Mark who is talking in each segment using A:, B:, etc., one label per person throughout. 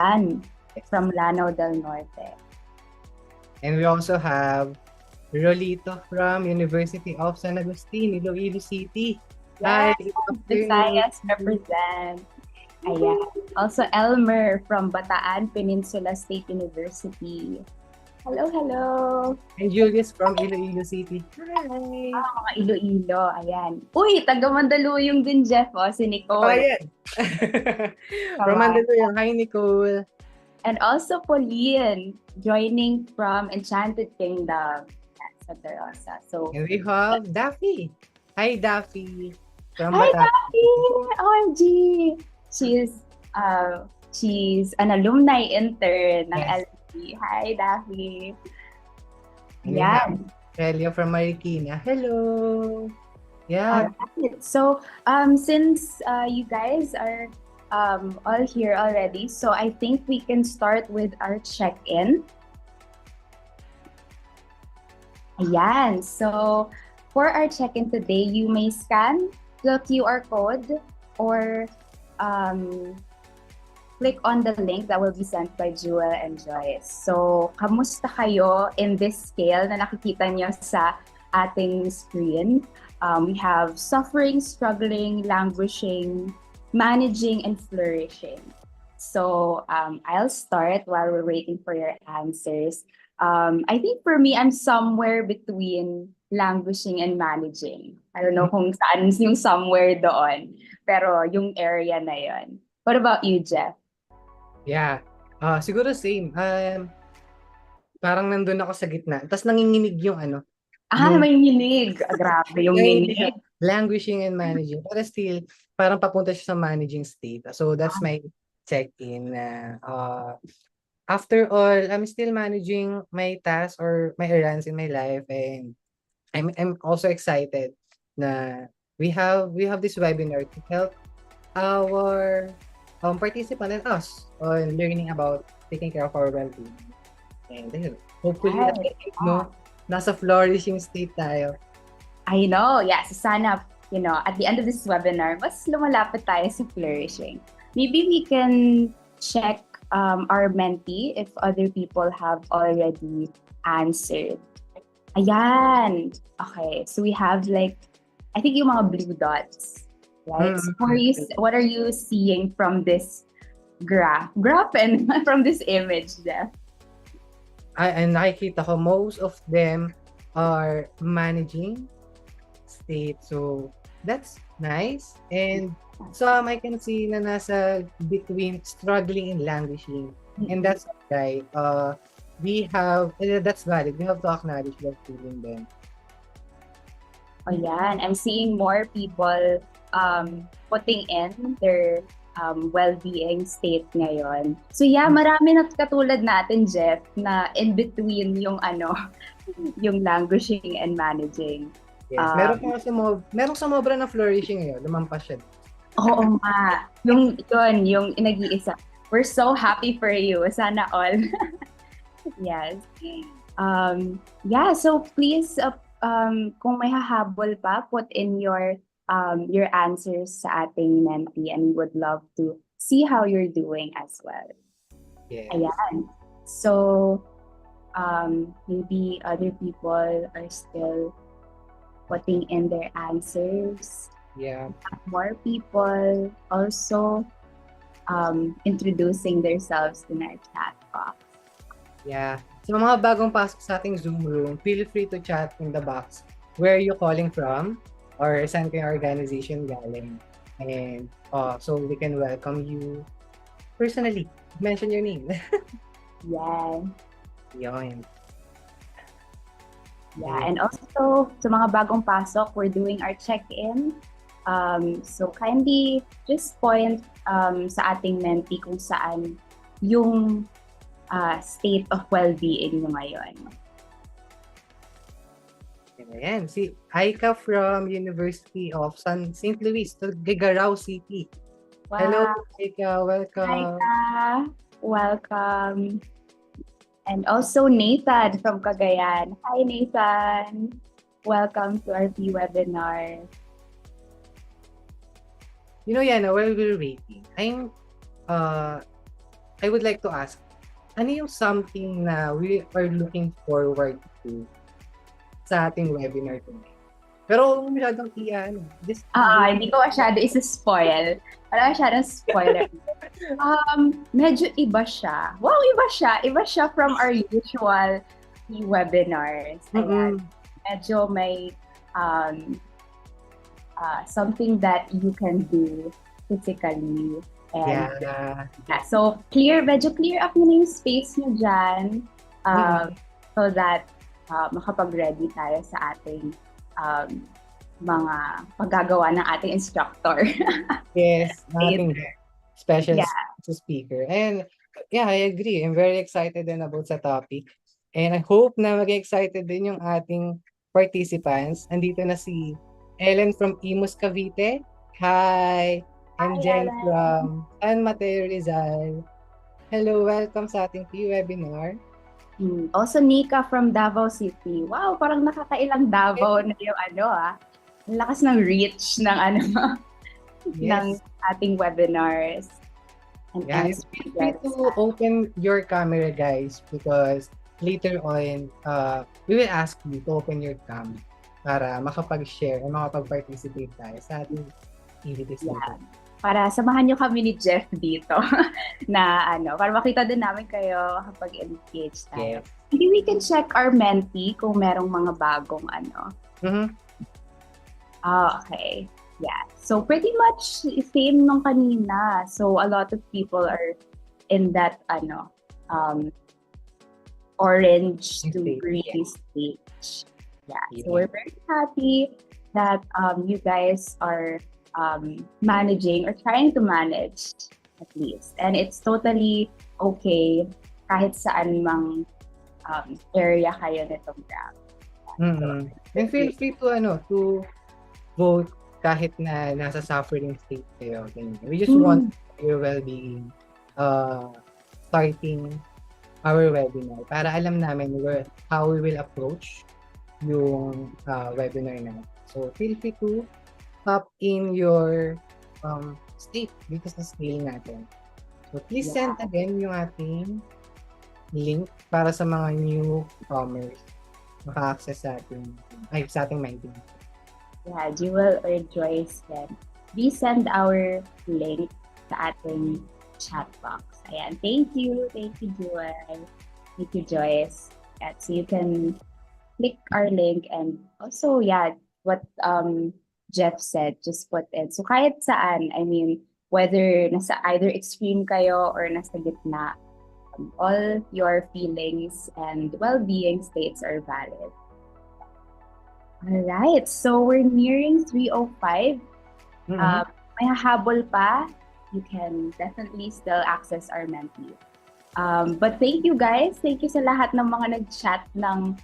A: Ann from Lanao del Norte.
B: And we also have Rolito from University of San Agustin, Iloilo City. Hi,
A: Yes,
B: good afternoon.
A: Visayas represent. Ayan. Also Elmer from Bataan Peninsula State University. Hello, hello.
B: And Julius from Iloilo City. Hi!
A: Mga Iloilo. Ayan. Uy, taga Mandaluyong din, Jeff. O, si Nicole.
B: Kabayan! From
A: Kabayan.
B: Mandaluyong. Hi, Nicole.
A: And also Pauline joining from Enchanted Kingdom at Santa Rosa. So,
B: And we have Daffy. Hi, Daffy. From
A: hi,
B: Bataan.
A: Daphne! OMG! She's, she's an alumni intern ng
B: Yes.
A: LP. Hi, Daphne!
B: And we have
A: Yan.
B: Celia from Marikina. Hello! Yeah.
A: Alright. So, since you guys are all here already, so I think we can start with our check-in. Ayan. So, for our check-in today, you may scan the QR code or um, click on the link that will be sent by Jewel and Joyce. So, kamusta kayo in this scale na nakikita nyo sa ating screen? We have suffering, struggling, languishing, managing, and flourishing. So, I'll start while we're waiting for your answers. I think for me, I'm somewhere between languishing and managing. I don't know kung saan yung somewhere doon, pero yung area na yon. What about you, Jeff?
B: Yeah. Siguro same. Parang nandun ako sa gitna. Tapos nanginginig yung ano, yung
A: May nginig. Grabe yung
B: nanginginig
A: nginig.
B: siya, languishing and managing. Pero still, parang papunta siya sa managing state. So that's my check-in. After all, I'm still managing my tasks or my errands in my life, and I'm also excited na we have this webinar to help our participant and us on learning about taking care of our well-being. And ayun, hopefully at the end, no, nasa flourishing state tayo.
A: I know. Yes, sana, at the end of this webinar, mas lumalapit tayo sa flourishing. Maybe we can check our mentee if other people have already answered. Ayan. Okay. So we have I think yung mga blue dots. Right? So what are you seeing from this graph? Graph and from this image, Jeff?
B: And nakikita ko most of them are managing state. So that's nice. And some I can see na nasa between struggling and languishing. And that's right. That's valid. We have to acknowledge that feeling then.
A: Oh, yan. I'm seeing more people putting in their well-being state ngayon. So yeah, marami na katulad natin, Jeff, na in between yung yung languishing and managing.
B: Yes, merong sumobra na flourishing ngayon, lumampas siya.
A: Oo nga. Yung nag-iisa. We're so happy for you. Sana all. Yes. Yeah, so please, kung may hahabol pa, put in your answers sa ating mentee, and we would love to see how you're doing as well.
B: Yes.
A: Ayan. So, maybe other people are still putting in their answers.
B: Yeah.
A: More people also introducing themselves in our chat box.
B: Yeah. So mga bagong pasok sa ating Zoom room, feel free to chat in the box. Where are you calling from? Or saan kayo organization galing? And so we can welcome you personally. Mention your name.
A: Yeah.
B: Yun.
A: Yeah, and also sa mga bagong pasok, we're doing our check-in. So kindly just point sa ating mentee kung saan yung state of well-being nyo ngayon.
B: Ayan, si Aika from University of St. Louis, Tuguegarao City.
A: Wow.
B: Hello, Aika. Welcome.
A: Aika, welcome. And also Nathan from Cagayan. Hi, Nathan. Welcome to our webinar.
B: You know, Yana, while we're waiting, I'm I would like to ask, ano yung something na we are looking forward to sa ating webinar today? Pero huwag mo masyadong just
A: Hindi ko masyado isa-spoil. Wala masyadong spoiler. Medyo iba siya. Wow, iba siya. Iba siya from our usual webinars. Ayan.
B: Mm-mm.
A: Medyo may something that you can do physically. And
B: Yeah.
A: so medyo clear up nyo na yung space nyo dyan so that makapag-ready tayo sa ating mga paggagawa ng ating instructor.
B: Yes, ating special
A: Yeah.
B: speaker. And yeah, I agree. I'm very excited din about sa topic. And I hope na mag-excited din yung ating participants. Andito na si Ellen from Imus Cavite. Hi! And
A: Hi,
B: Jen
A: Ellen.
B: from San Mateo Rizal. Hello, welcome sa ating webinar.
A: Also, Nika from Davao City. Wow, parang nakakailang Davao na yung ang lakas ng reach ng ng ating webinars. And
B: Guys, feel free to open your camera, guys, because later on, we will ask you to open your cam para makapag-share o makapag-participate tayo sa ating activities natin.
A: Para samahan nyo kami ni Jeff dito na para makita din namin kayo kapag engage tayo.
B: Yes.
A: Maybe we can check our Menti kung merong mga bagong okay. Yeah. So pretty much same nung kanina. So a lot of people are in that orange to green stage. Yeah. So we're very happy that you guys are managing or trying to manage at least. And it's totally okay kahit saan mang area kayo nitong graph.
B: And feel free to vote kahit na nasa suffering state kayo. We just want your well-being starting our webinar para alam namin how we will approach yung webinar natin. So feel free to pop in your state dito sa scale natin. So please send again yung ating link para sa mga newcomers maka-access sa ating Minding.
A: Yeah, Jewel or Joyce then we send our link sa ating chat box. Ayan, thank you Jewel. Thank you Joyce. Yeah, so you can click our link and also what Jeff said, just put in. So kahit saan, I mean, whether nasa either extreme kayo or nasa gitna, all your feelings and well-being states are valid. All right, so we're nearing 3:05. May hahabol pa. You can definitely still access our Menti. But thank you guys. Thank you sa lahat ng mga nag-chat ng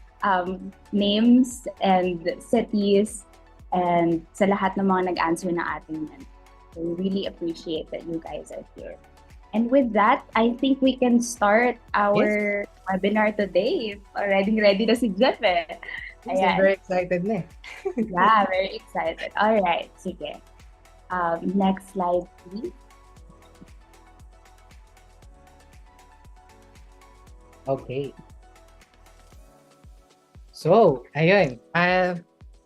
A: names and cities and sa lahat ng mga nag-answer na ating Menti. So we really appreciate that you guys are here. And with that, I think we can start our webinar today. Already ready na si Jeff eh.
B: I'm very excited na.
A: Yeah, very excited. All right, sige. Next slide, please.
B: Okay. So, ayun.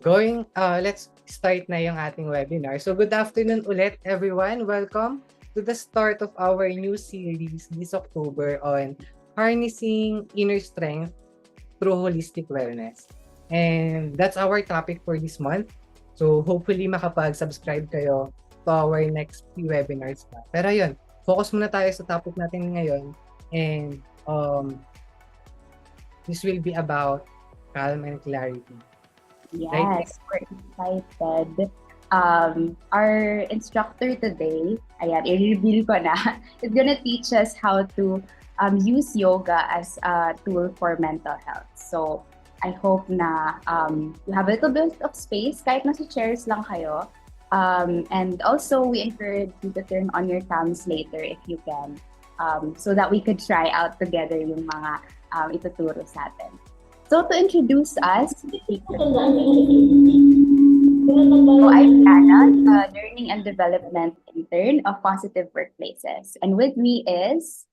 B: Let's start na yung ating webinar. So, good afternoon ulit, everyone. Welcome to the start of our new series this October on harnessing inner strength through holistic wellness. And that's our topic for this month. So, hopefully makapag-subscribe kayo to our next few webinars pa. Pero yun, focus muna tayo sa topic natin ngayon. And this will be about calm and clarity.
A: Yes, we're excited. Our instructor today, i-reveal ko na, is gonna teach us how to use yoga as a tool for mental health. So, I hope na you have a little bit of space, kahit nasa chairs lang kayo. And also, we encourage you to turn on your cams later if you can, so that we could try out together yung mga ituturo sa atin. So, to introduce us, I'm Anna, the Learning and Development Intern of Positive Workplaces. And with me is...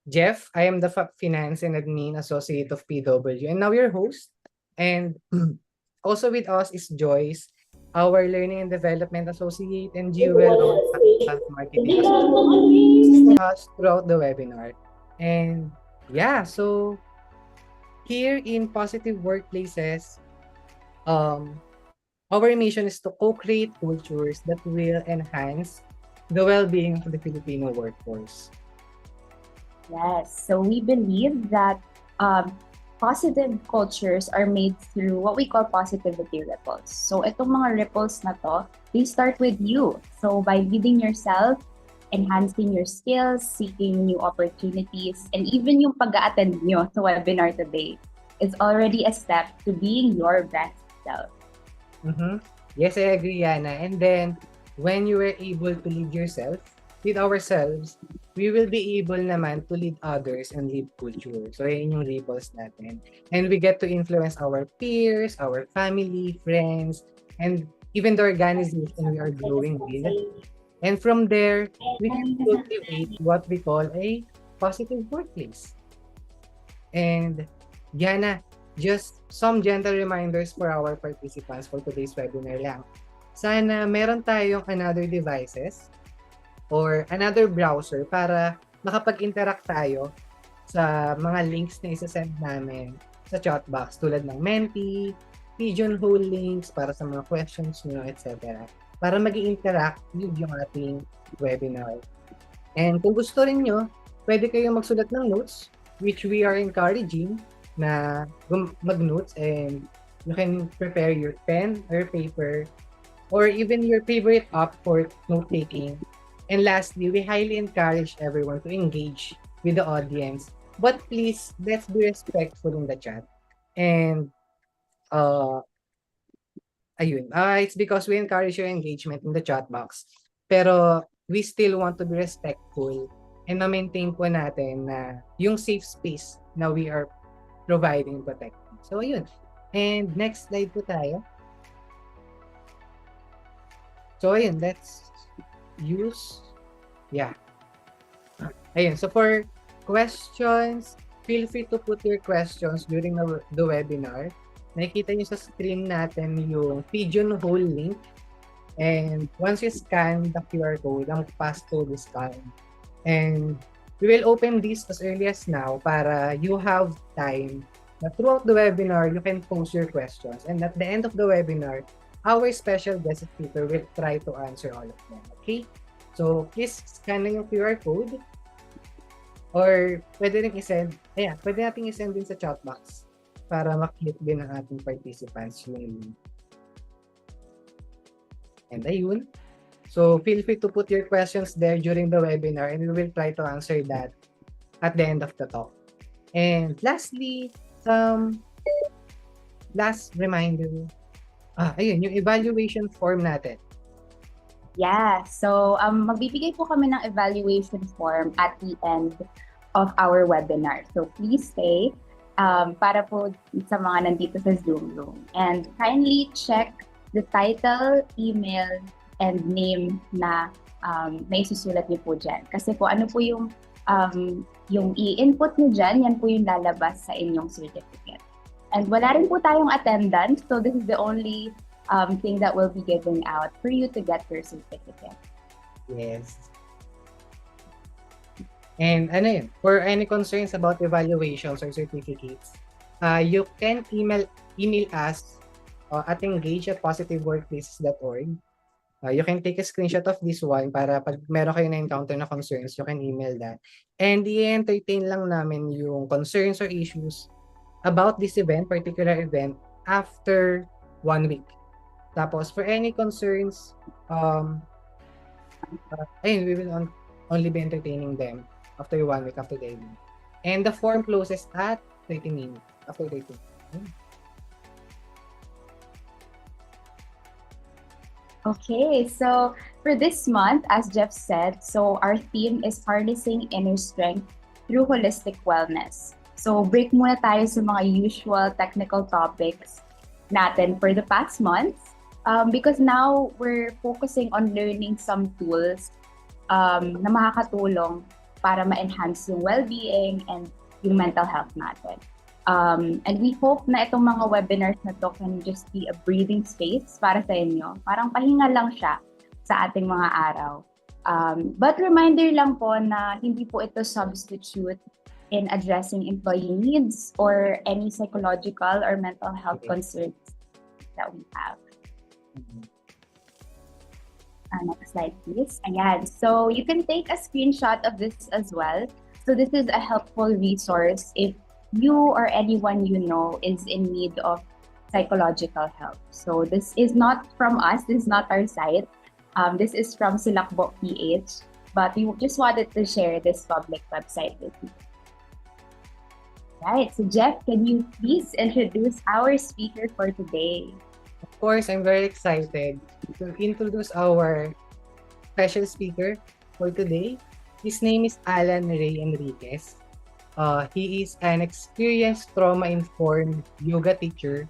B: Jeff. I am the Finance and Admin Associate of PW, and now your host. And also with us is Joyce, our Learning and Development Associate, and Jewel, our Marketing Associate, us throughout the webinar. And yeah, so here in Positive Workplaces, um, our mission is to co-create cultures that will enhance the well-being of the Filipino workforce.
A: Yes, so we believe that positive cultures are made through what we call positivity ripples. So itong mga ripples na to, they start with you. So by leading yourself, enhancing your skills, seeking new opportunities, and even yung pag-attend nyo sa webinar today is already a step to being your best self.
B: Mm-hmm. Yes, I agree, Yana. And then, when you were able to lead yourself, lead ourselves, we will be able naman to lead others and lead culture. So, yun yung ripples natin. And we get to influence our peers, our family, friends, and even the organization we are growing with. And from there, we can cultivate what we call a positive workplace. And Yana, just some gentle reminders for our participants for today's webinar lang. Sana meron tayong another devices or another browser para makapag-interact tayo sa mga links na isa-send namin sa chat box tulad ng Menti, Pigeonhole links para sa mga questions nyo, etc. Para mag-interact with yung ating webinar. And kung gusto rin nyo, pwede kayong magsulat ng notes, which we are encouraging na mag-notes, and you can prepare your pen or paper or even your favorite app for note-taking. And lastly, we highly encourage everyone to engage with the audience. But please, let's be respectful in the chat. And it's because we encourage your engagement in the chat box. Pero we still want to be respectful and na-maintain po natin na yung safe space na we are providing and protecting. So, ayun. And next slide po tayo. So, ayun. Let's use... Yeah. Ayun. So, for questions, feel free to put your questions during the webinar. Nakikita nyo sa screen natin yung Pigeonhole link. And once you scan the QR code, ang passcode is scanned. And we will open this as early as now para you have time na throughout the webinar, you can post your questions. And at the end of the webinar, our special guest speaker will try to answer all of them. Okay? So, please scan na yung QR code. Or pwede rin i-send. Ayan, pwede natin i-send din sa chat box para maklik din ng ating participants yung link. And ayun. So, feel free to put your questions there during the webinar and we will try to answer that at the end of the talk. And lastly, some last reminder. Ayun, yung evaluation form natin.
A: Yeah, so magbibigay po kami ng evaluation form at the end of our webinar. So please stay para po sa mga nandito sa Zoom room. And kindly check the title, email, and name na may susulat niyo po dyan. Kasi po ano po yung i-input niyo dyan, yan po yung lalabas sa inyong certificate. And wala rin po tayong attendance, so this is the only thing that will be given out for you to get your certificate.
B: Yes. And ano yun, for any concerns about evaluations or certificates, you can email us at engage@positiveworkplaces.org. You can take a screenshot of this one para pag meron kayo na-encounter na concerns, you can email that. And i-entertain lang namin yung concerns or issues about this event, particular event, after 1 week. Tapos, for any concerns, we will only be entertaining them after 1 week after the event. And the form closes at 30 minutes. After 30 minutes.
A: Okay, so for this month, as Jeff said, so our theme is harnessing inner strength through holistic wellness. So break muna tayo sa mga usual technical topics natin for the past months because now we're focusing on learning some tools na makakatulong para ma-enhance yung well-being and yung mental health natin. And we hope na itong mga webinars na to can just be a breathing space para sa inyo. Parang pahinga lang siya sa ating mga araw. But reminder lang po na hindi po ito substitute in addressing employee needs or any psychological or mental health concerns that we have. Next slide, please. Ayan. So you can take a screenshot of this as well. So this is a helpful resource if you or anyone you know is in need of psychological help. So this is not from us. This is not our site. This is from Silakbo PH. But we just wanted to share this public website with you. Right. So Jeff, can you please introduce our speaker for today?
B: Of course, I'm very excited to introduce our special speaker for today. His name is Alan Ray Enriquez. He is an experienced trauma-informed yoga teacher,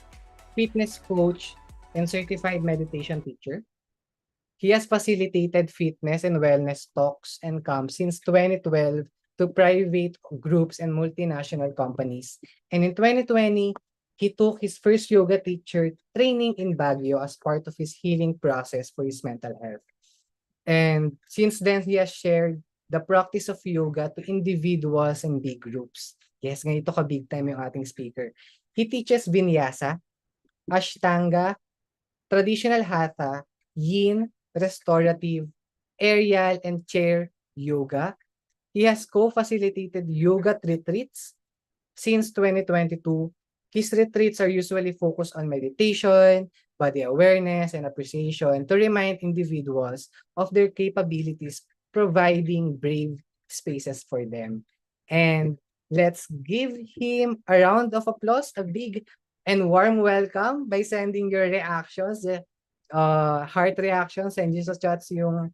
B: fitness coach, and certified meditation teacher. He has facilitated fitness and wellness talks and camps since 2012 to private groups and multinational companies. And in 2020, he took his first yoga teacher training in Baguio as part of his healing process for his mental health. And since then, he has shared the practice of yoga to individuals and big groups. Yes, ganito ka big time yung ating speaker. He teaches vinyasa, ashtanga, traditional hatha, yin, restorative, aerial, and chair yoga. He has co-facilitated yoga retreats since 2022. His retreats are usually focused on meditation, body awareness, and appreciation to remind individuals of their capabilities, providing brave spaces for them. And let's give him a round of applause, a big and warm welcome by sending your reactions, heart reactions, and Jesus chats yung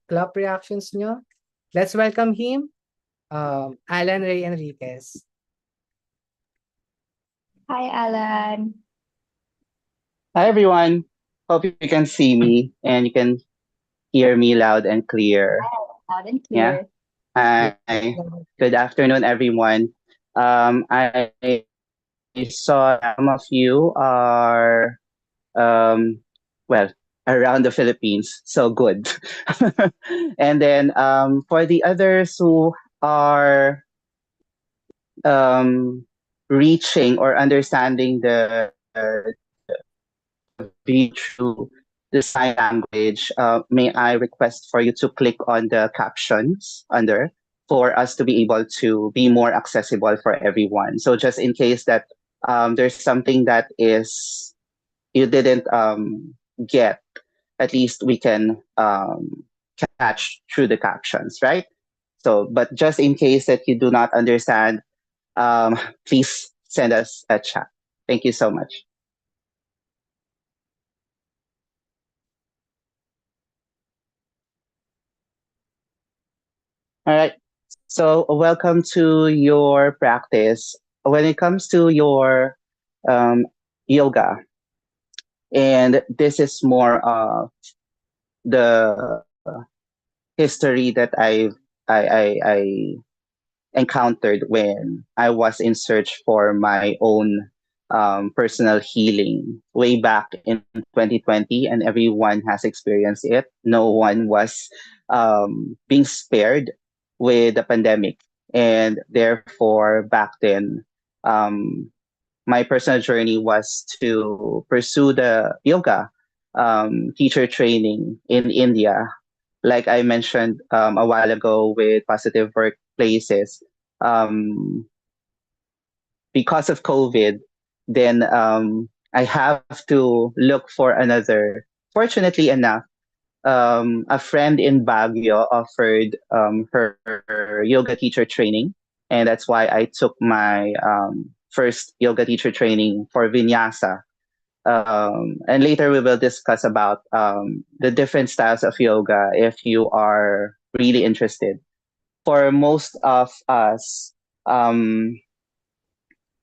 B: clap reactions nyo. Let's welcome him, Alan Ray Enriquez.
A: Hi, Alan.
C: Hi, everyone. Hope you can see me and you can hear me loud and clear.
A: Loud and
C: Yeah.
A: clear.
C: Hi. Good afternoon, everyone. I saw some of you are, well, around the Philippines, so good. And then for the others who are reaching or understanding the be through the sign language, may I request for you to click on the captions under for us to be able to be more accessible for everyone. So just in case that there's something that is you didn't get, at least we can catch through the captions, right? So, but just in case that you do not understand, please send us a chat. Thank you so much. All right. So welcome to your practice. When it comes to your yoga, and this is more of the history that I encountered when I was in search for my own personal healing way back in 2020, and everyone has experienced it. No one was being spared with the pandemic, and therefore back then, my personal journey was to pursue the yoga teacher training in India. Like I mentioned a while ago with positive workplaces, um, because of COVID, then I have to look for another. Fortunately enough, a friend in Baguio offered her yoga teacher training, and that's why I took my first yoga teacher training for vinyasa. And later we will discuss about the different styles of yoga if you are really interested. For most of us,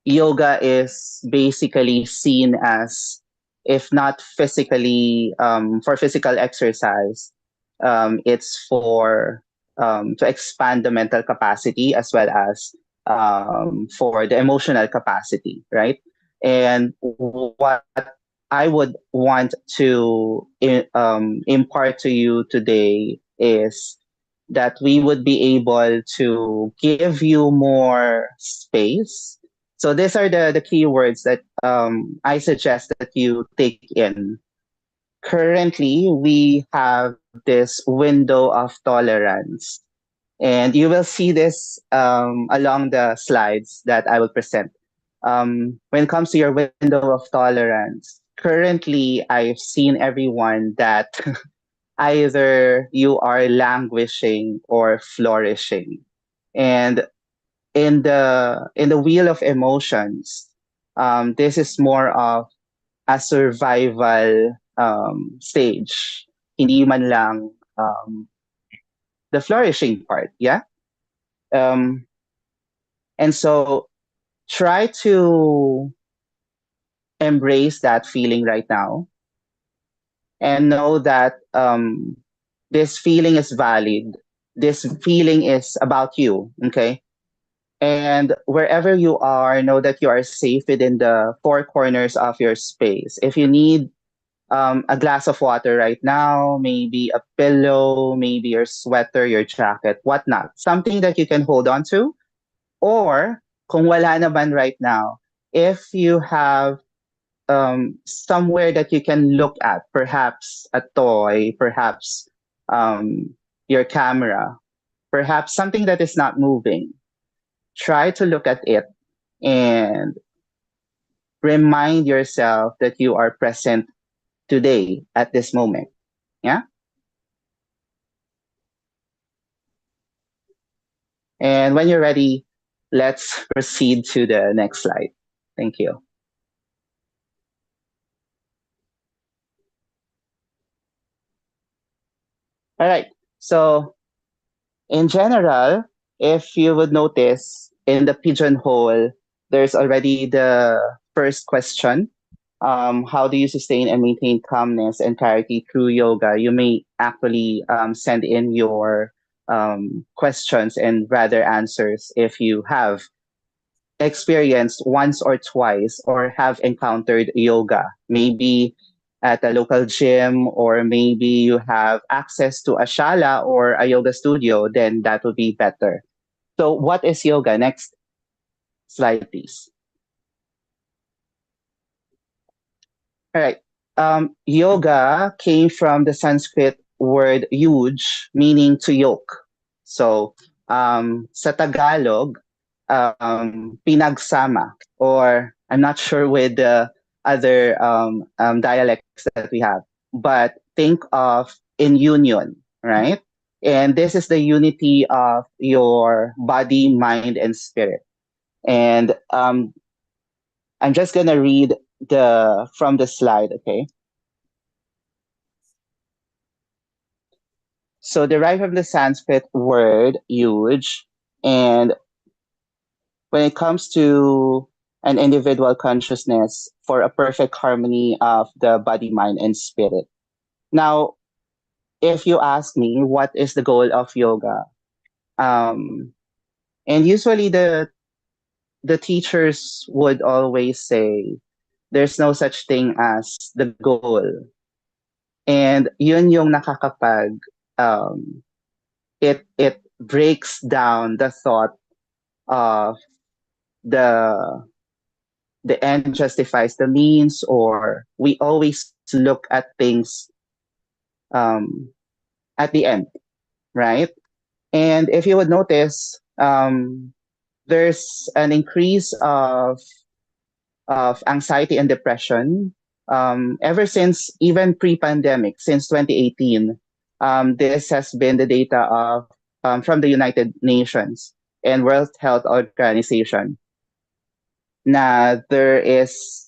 C: yoga is basically seen as, if not physically, for physical exercise, it's for to expand the mental capacity as well as for the emotional capacity, right? And what I would want to impart to you today is that we would be able to give you more space. So these are the keywords that I suggest that you take in. Currently, we have this window of tolerance, and you will see this along the slides that I will present. When it comes to your window of tolerance, currently I've seen everyone that either you are languishing or flourishing. And in the wheel of emotions, this is more of a survival stage. Hindi man lang the flourishing part, yeah? Um, and so try to embrace that feeling right now and know that this feeling is valid. This feeling is about you, okay? And wherever you are, know that you are safe within the four corners of your space. If you need a glass of water right now, maybe a pillow, maybe your sweater, your jacket, whatnot, something that you can hold on to, or kung wala naman right now, if you have somewhere that you can look at, perhaps a toy, perhaps um, your camera, perhaps something that is not moving, try to look at it and remind yourself that you are present today at this moment. Yeah. And when you're ready, let's proceed to the next slide. Thank you. All right. So in general, if you would notice in the pigeonhole, there's already the first question. How do you sustain and maintain calmness and clarity through yoga? You may actually send in your questions and rather answers if you have experienced once or twice or have encountered yoga. Maybe at a local gym, or maybe you have access to a shala or a yoga studio, then that would be better. So, what is yoga? Next slide, please. All right. Yoga came from the Sanskrit word yuj, meaning to yoke. So, sa Tagalog, pinagsama, or I'm not sure with the other dialects that we have, but think of in union, right? And this is the unity of your body, mind, and spirit. And I'm just gonna read the from the slide, okay? So derived from the Sanskrit word huge, and when it comes to an individual consciousness for a perfect harmony of the body, mind, and spirit. Now, if you ask me what is the goal of yoga, um, and usually the teachers would always say there's no such thing as the goal. And yun yung nakakapag it breaks down the thought of the the end justifies the means, or we always look at things um, at the end, right? And if you would notice, there's an increase of anxiety and depression ever since, even pre-pandemic, since 2018. This has been the data of from the United Nations and World Health Organization. Na there is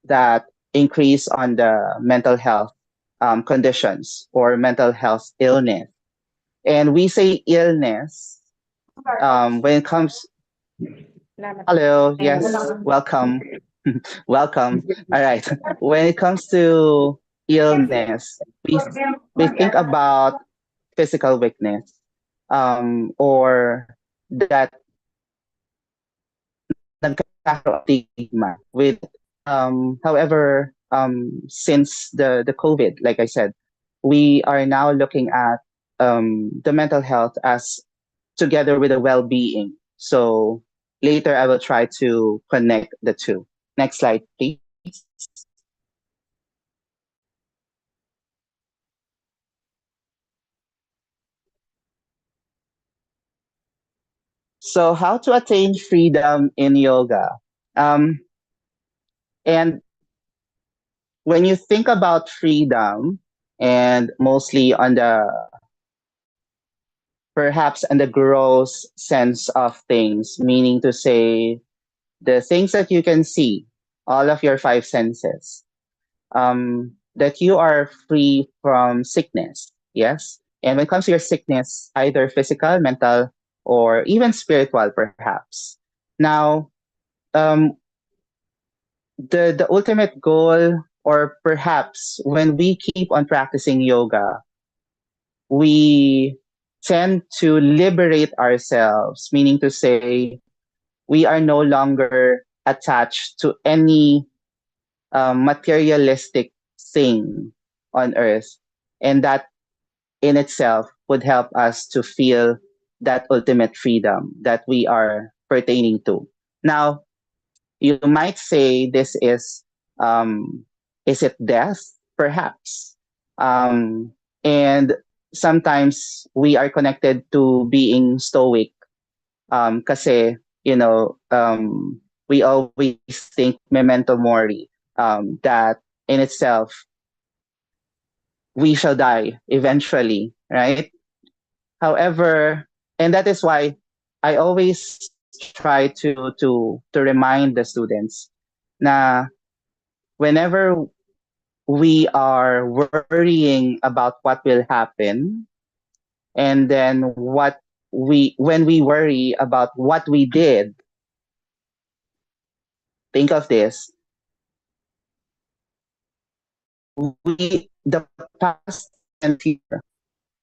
C: that increase on the mental health conditions or mental health illness. And we say illness when it comes. Hello, yes, welcome. Welcome. All right. When it comes to illness, we think about physical weakness. or that nagkakaroon of stigma with it. However, since the COVID, like I said, we are now looking at the mental health as together with the well-being. So later I will try to connect the two. Next slide, please. So how to attain freedom in yoga? Um, and when you think about freedom, and mostly on the perhaps on the gross sense of things, meaning to say the things that you can see, all of your five senses, that you are free from sickness. Yes. And when it comes to your sickness, either physical, mental, or even spiritual, perhaps. Now, um, the ultimate goal, or perhaps when we keep on practicing yoga, we tend to liberate ourselves, meaning to say we are no longer attached to any materialistic thing on earth. And that in itself would help us to feel that ultimate freedom that we are pertaining to. Now, you might say this is it death? Perhaps. Um, and sometimes we are connected to being stoic kasi, we always think memento mori, that in itself, we shall die eventually, right? However, and that is why I always try to remind the students na whenever we are worrying about what will happen, and then when we worry about what we did, think of this, the past and future,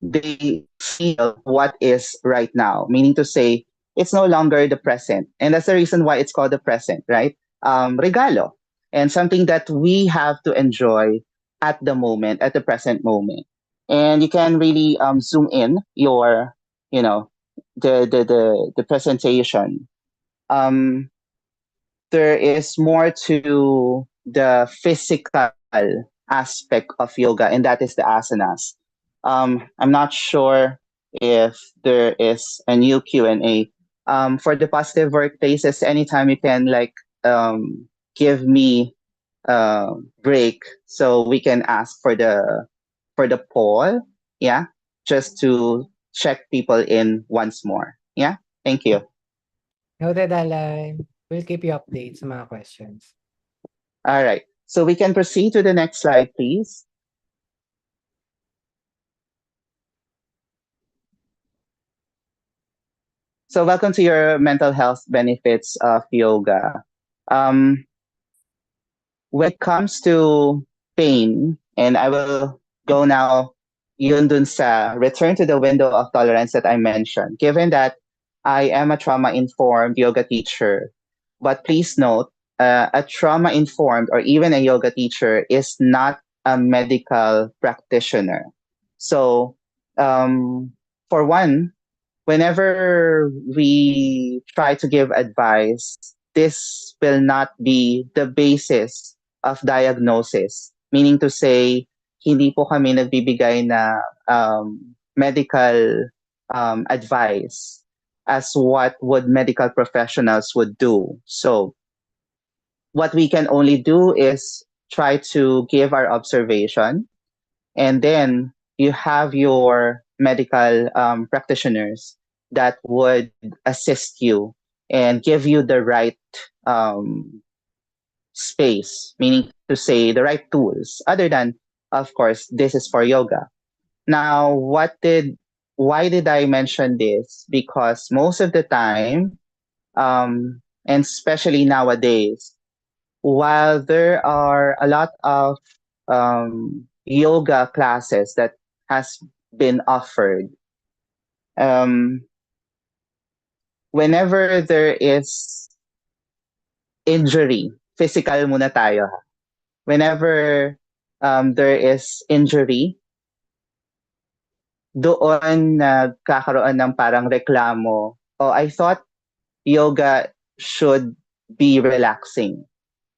C: they feel what is right now, meaning to say it's no longer the present. And that's the reason why it's called the present, right? Regalo. And something that we have to enjoy at the moment, at the present moment. And you can really zoom in your, you know, the presentation. Um, there is more to the physical aspect of yoga, and that is the asanas. I'm not sure if there is a new Q&A. For the positive workplaces, anytime you can give me a break so we can ask for the poll. Yeah, just to check people in once more. Yeah, thank you.
B: Noted, Alan. We'll keep you updates sa mga questions.
C: All right. So we can proceed to the next slide, please. So welcome to your mental health benefits of yoga. Um, when it comes to pain, and I will go now yun dun sa return to the window of tolerance that I mentioned, given that I am a trauma-informed yoga teacher, but please note, a trauma-informed or even a yoga teacher is not a medical practitioner. So, for one, whenever we try to give advice, this will not be the basis of diagnosis. Meaning to say, hindi po kami nagbibigay na medical advice as what would medical professionals would do. So what we can only do is try to give our observation, and then you have your medical practitioners that would assist you and give you the right um, space, meaning to say the right tools, other than, of course, this is for yoga. Now, why did I mention this? Because most of the time, and especially nowadays, while there are a lot of yoga classes that has been offered, um, whenever there is injury, physical muna tayo ha. Whenever there is injury, doon nagkakaroon ng parang reklamo. Oh, I thought yoga should be relaxing.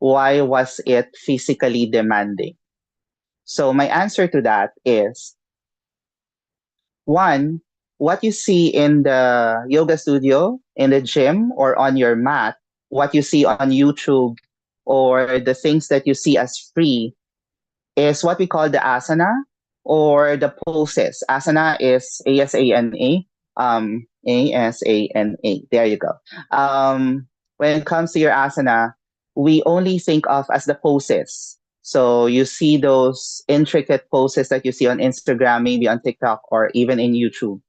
C: Why was it physically demanding? So my answer to that is one, what you see in the yoga studio, in the gym, or on your mat, what you see on YouTube, or the things that you see as free is what we call the asana or the poses. Asana is ASANA. ASANA. There you go. When it comes to your asana, we only think of as the poses. So you see those intricate poses that you see on Instagram, maybe on TikTok, or even in YouTube.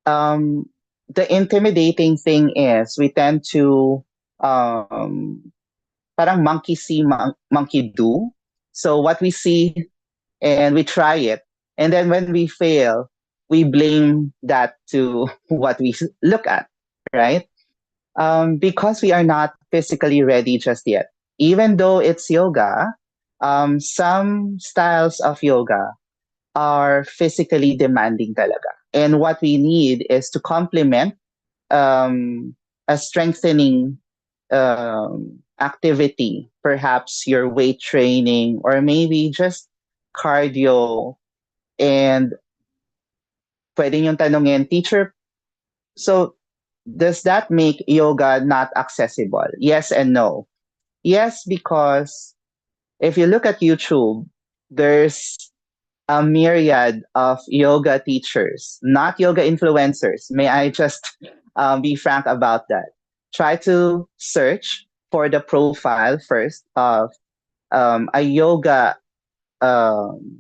C: Um, the intimidating thing is we tend to parang monkey see, monkey do. So what we see and we try it. And then when we fail, we blame that to what we look at, right? Because we are not physically ready just yet. Even though it's yoga, some styles of yoga are physically demanding talaga. And what we need is to complement a strengthening activity, perhaps your weight training, or maybe just cardio. And pwede yung tanungin, teacher, so does that make yoga not accessible? Yes and no. Yes, because if you look at YouTube, there's a myriad of yoga teachers, not yoga influencers. May I just be frank about that? Try to search for the profile first of a yoga um,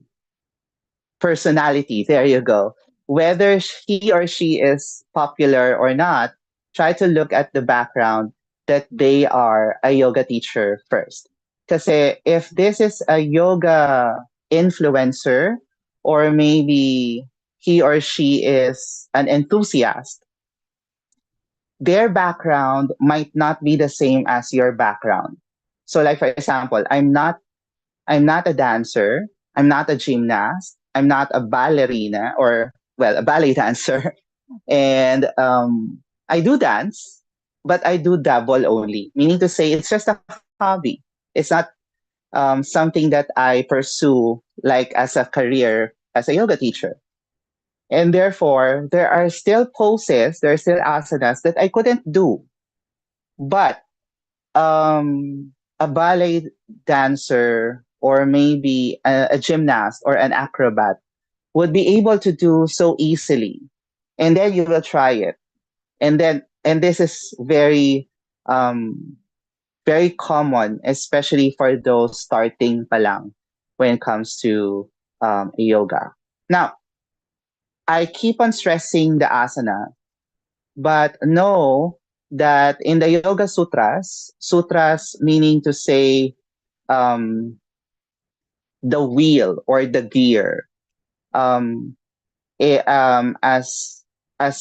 C: personality. There you go. Whether he or she is popular or not, try to look at the background that they are a yoga teacher first. Because if this is a yoga influencer, or maybe he or she is an enthusiast, their background might not be the same as your background. So like for example, I'm not a dancer. I'm not a gymnast. I'm not a ballerina or, well, a ballet dancer. And I do dance, but I do dabble only, meaning to say it's just a hobby. It's not something that I pursue like as a career as a yoga teacher. And therefore, there are still poses, there are still asanas that I couldn't do. But a ballet dancer or maybe a gymnast or an acrobat would be able to do so easily. And then you will try it. And this is um, very common, especially for those starting palang when it comes to yoga. Now, I keep on stressing the asana, but know that in the Yoga Sutras, sutras meaning to say um, the wheel or the gear, um, as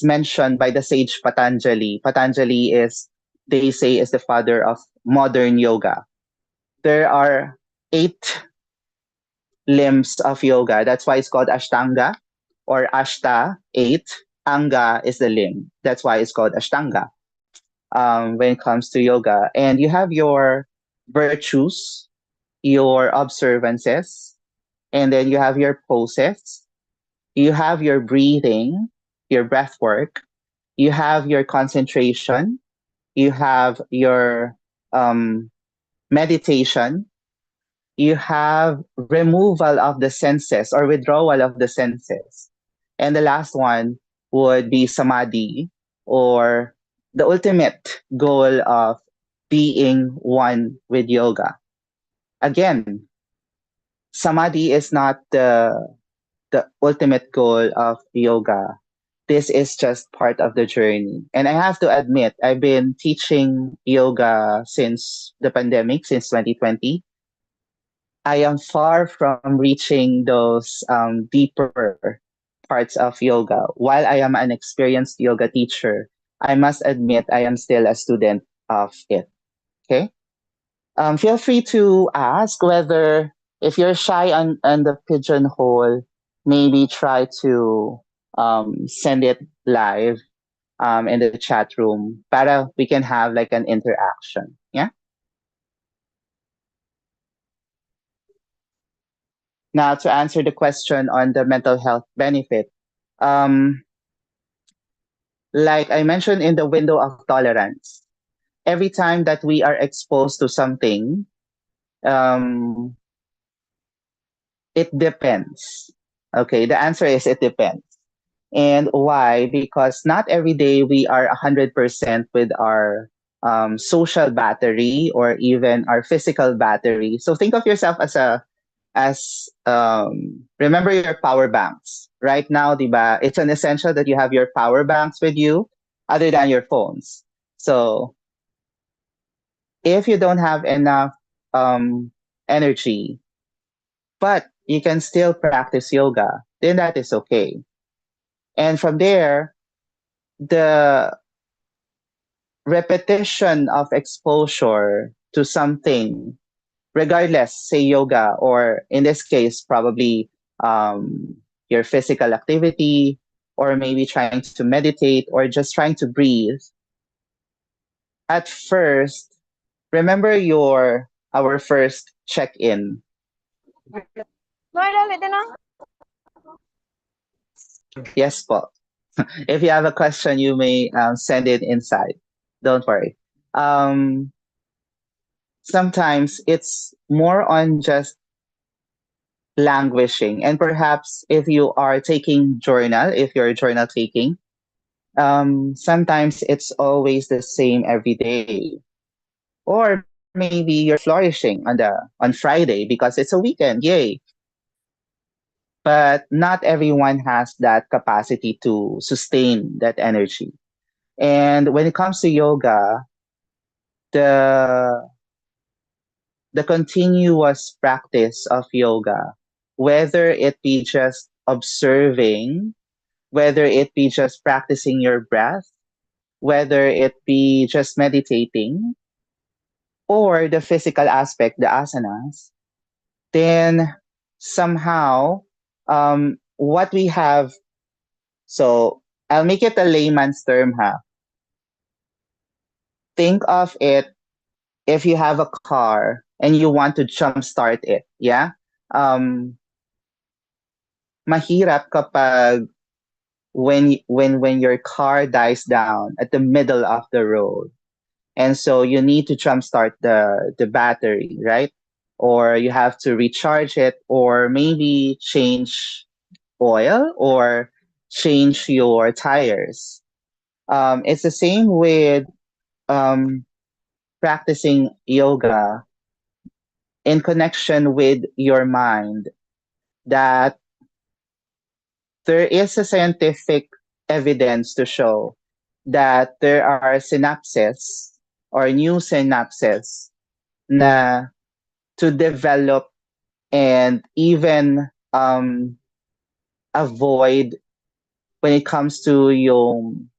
C: mentioned by the sage Patanjali. Patanjali is, they say, is the father of modern yoga. There are 8 limbs of yoga. That's why it's called Ashtanga or Ashta, 8. Anga is the limb. That's why it's called Ashtanga when it comes to yoga. And you have your virtues, your observances, and then you have your poses, you have your breathing, your breath work, you have your concentration, you have your meditation, you have removal of the senses or withdrawal of the senses. And the last one would be samadhi, or the ultimate goal of being one with yoga. Again, samadhi is not the ultimate goal of yoga. This is just part of the journey. And I have to admit, I've been teaching yoga since the pandemic, since 2020. I am far from reaching those deeper parts of yoga. While I am an experienced yoga teacher, I must admit I am still a student of it. Okay. Feel free to ask whether if you're shy on the pigeonhole, maybe try to send it live in the chat room para we can have like an interaction. Yeah. Now to answer the question on the mental health benefit, um, like I mentioned in the window of tolerance, every time that we are exposed to something, um, it depends. Okay, the answer is it depends. And why? Because not every day we are 100% with our social battery or even our physical battery. So think of yourself as remember your power banks. Right now, diba, it's an essential that you have your power banks with you other than your phones. So if you don't have enough energy, but you can still practice yoga, then that is okay. And from there, the repetition of exposure to something, regardless, say yoga, or in this case, probably your physical activity, or maybe trying to meditate, or just trying to breathe. At first, remember our first check-in. Yes, po. If you have a question, you may send it inside. Don't worry. Um, Sometimes it's more on just languishing. And perhaps if you are taking journal, if you're journal taking, sometimes it's always the same every day. Or maybe you're flourishing on Friday because it's a weekend, yay. But not everyone has that capacity to sustain that energy. And when it comes to yoga, the the continuous practice of yoga, whether it be just observing, whether it be just practicing your breath, whether it be just meditating, or the physical aspect, the asanas, then somehow what we have, so I'll make it a layman's term, ha. Think of it if you have a car and you want to jumpstart it, yeah? Um, Mahirap kapag when your car dies down at the middle of the road, and so you need to jumpstart the battery, right? Or you have to recharge it, or maybe change oil or change your tires. It's the same with um, practicing yoga in connection with your mind, that there is a scientific evidence to show that there are synapses or new synapses na to develop and even avoid when it comes to yung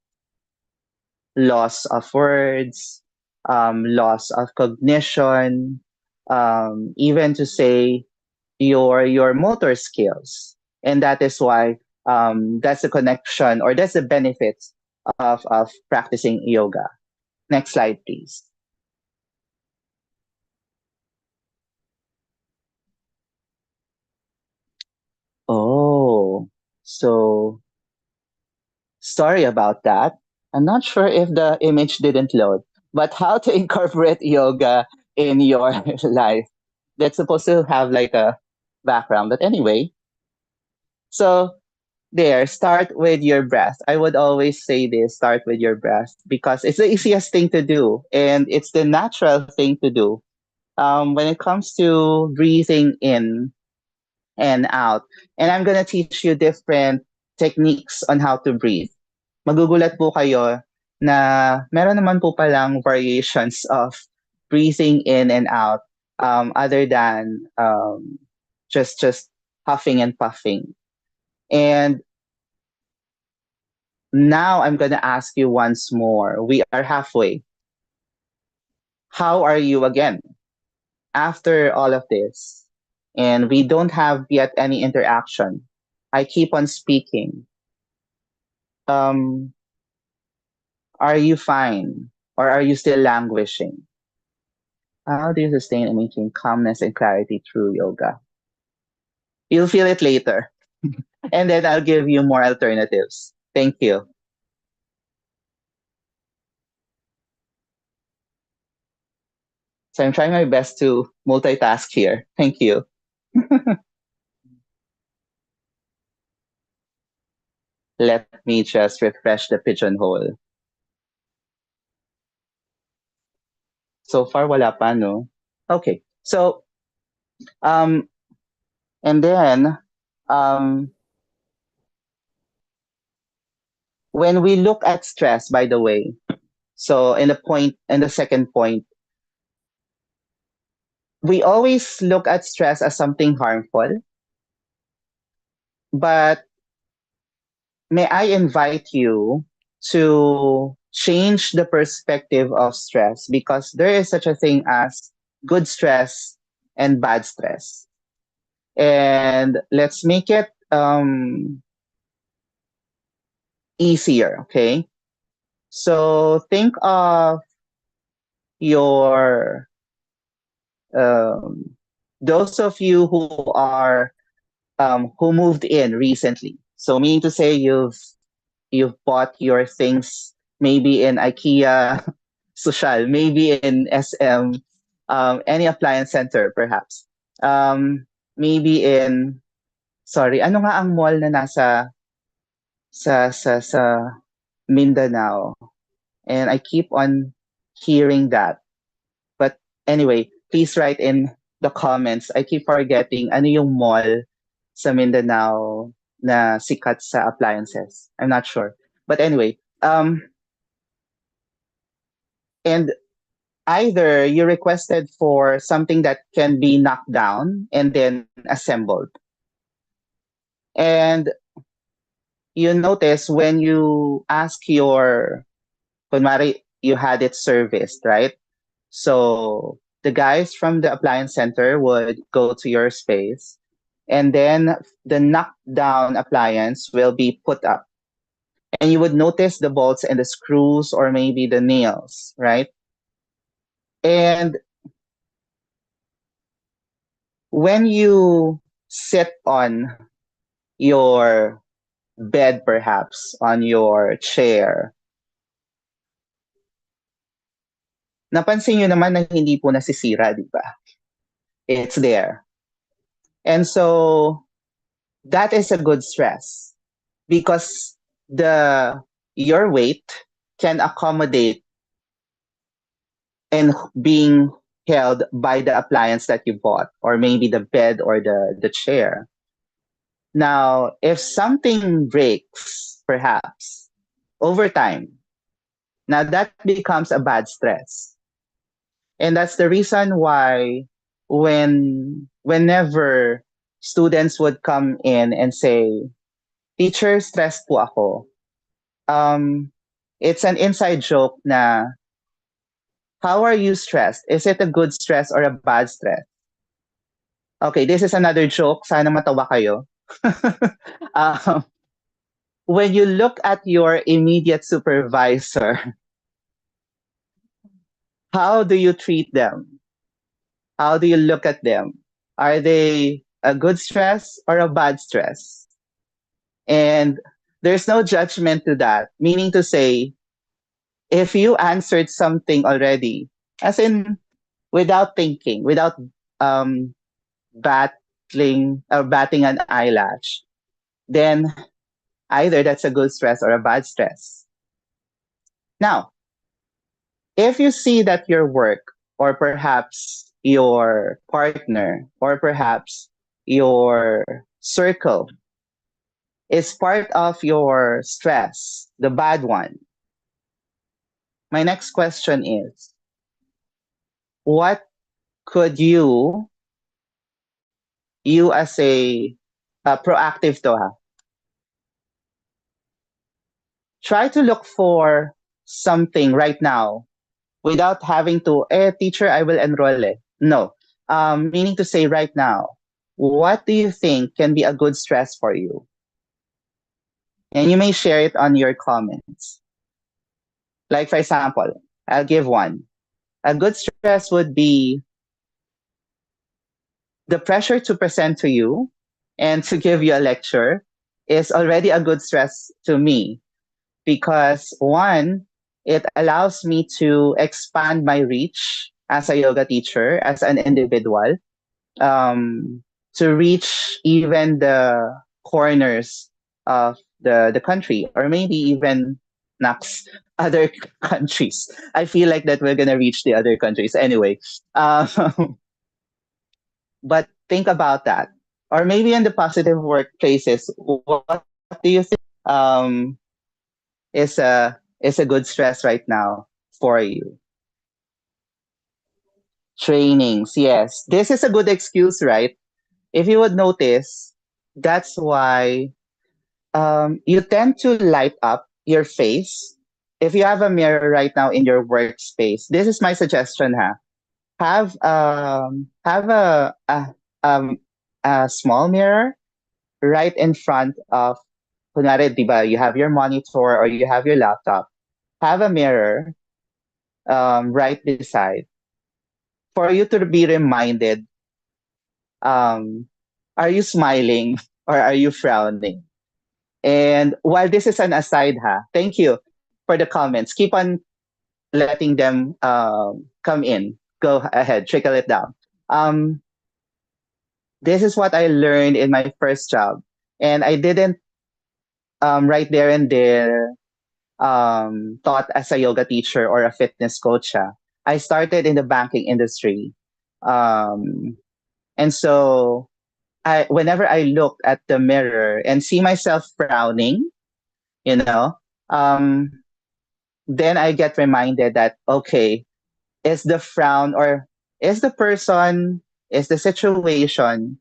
C: loss of words, loss of cognition, even to say your motor skills. And that is why that's the connection or that's the benefits of practicing yoga. Next slide, please. Oh, so sorry about that. I'm not sure if the image didn't load, but how to incorporate yoga in your life. That's supposed to have like a background. But anyway, so there, start with your breath. I would always say this, start with your breath, because it's the easiest thing to do and it's the natural thing to do. When it comes to breathing in and out, and I'm gonna teach you different techniques on how to breathe. Magugulat po kayo na meron naman po palang variations of breathing in and out, other than just huffing and puffing. And Now I'm going to ask you once more. We are halfway. How are you again after all of this? And we don't have yet any interaction. I keep on speaking. Um, are you fine? Or are you still languishing? How do you sustain and maintain calmness and clarity through yoga? You'll feel it later. And then I'll give you more alternatives. Thank you. So I'm trying my best to multitask here. Thank you. Let me just refresh the pigeonhole. So far, wala pa, no? Okay. So, um, and then, um, when we look at stress, by the way, so in the second point, we always look at stress as something harmful, but may I invite you to change the perspective of stress because there is such a thing as good stress and bad stress. And let's make it easier, okay? So think of your um, those of you who moved in recently. So meaning to say you've bought your things maybe in IKEA, Social, maybe in SM, any appliance center perhaps. Maybe in sorry, ano nga ang mall na nasa sa Mindanao? And I keep on hearing that. But anyway, please write in the comments. I keep forgetting ano yung mall sa Mindanao na sikat sa appliances. I'm not sure. But anyway, and either you requested for something that can be knocked down and then assembled. And you notice when you ask your, kunwari, you had it serviced, right? So the guys from the appliance center would go to your space and then the knocked down appliance will be put up. And you would notice the bolts and the screws or maybe the nails, right? And when you sit on your bed, perhaps on your chair, napansin nyo naman na hindi po nasisira, di ba? It's there. And so that is a good stress because the your weight can accommodate and being held by the appliance that you bought or maybe the bed or the chair. Now, if something breaks, perhaps over time, now that becomes a bad stress. And that's the reason why whenever students would come in and say, teacher, stressed po ako. It's an inside joke na, how are you stressed? Is it a good stress or a bad stress? Okay, this is another joke. Sana matawa kayo. um, when you look at your immediate supervisor, how do you treat them? How do you look at them? Are they a good stress or a bad stress? And there's no judgment to that, meaning to say, if you answered something already, as in without thinking, without um, batting an eyelash, then either that's a good stress or a bad stress. Now, if you see that your work or perhaps your partner or perhaps your circle is part of your stress, the bad one, my next question is, what could you as a proactive to ha, Try to look for something right now without having to, teacher, I will enroll. No. Meaning to say right now, what do you think can be a good stress for you? And you may share it on your comments. Like, for example, I'll give one. A good stress would be the pressure to present to you and to give you a lecture is already a good stress to me because one, it allows me to expand my reach as a yoga teacher, as an individual, um, to reach even the corners of the country, or maybe even next other countries. I feel like that we're gonna reach the other countries anyway. But think about that. Or maybe in the positive workplaces, what do you think is a good stress right now for you? Trainings, yes. This is a good excuse, right? If you would notice, that's why you tend to light up your face. If you have a mirror right now in your workspace, this is my suggestion, ha. Have um, a small mirror right in front of, kunwari, di ba, you have your monitor or you have your laptop. Have a mirror right beside for you to be reminded, um, are you smiling or are you frowning? And while this is an aside, ha, thank you for the comments. Keep on letting them come in. Go ahead, trickle it down. Um, this is what I learned in my first job, and I didn't right there and there taught as a yoga teacher or a fitness coach. I started in the banking industry, um, and so whenever I look at the mirror and see myself frowning, you know, um, then I get reminded that, okay, is the frown, or is the person, is the situation,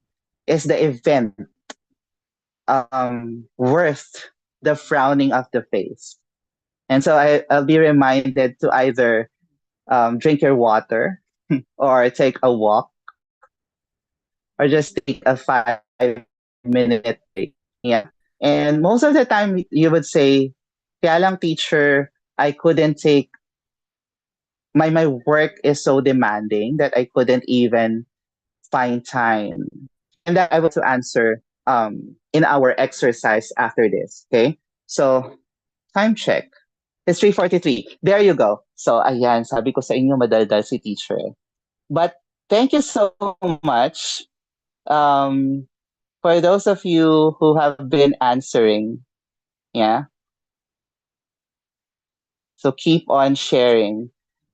C: is the event worth the frowning of the face? And so I'll be reminded to either drink your water or take a walk or just take a 5 minute break. Yeah. And most of the time you would say, kaya lang teacher, I couldn't take my work is so demanding that I couldn't even find time. And that I will to answer in our exercise after this. Okay. So time check. It's 3:43. There you go. So ayan, sabi ko sa inyo madaldal si teacher. But thank you so much um, for those of you who have been answering. Yeah. So keep on sharing.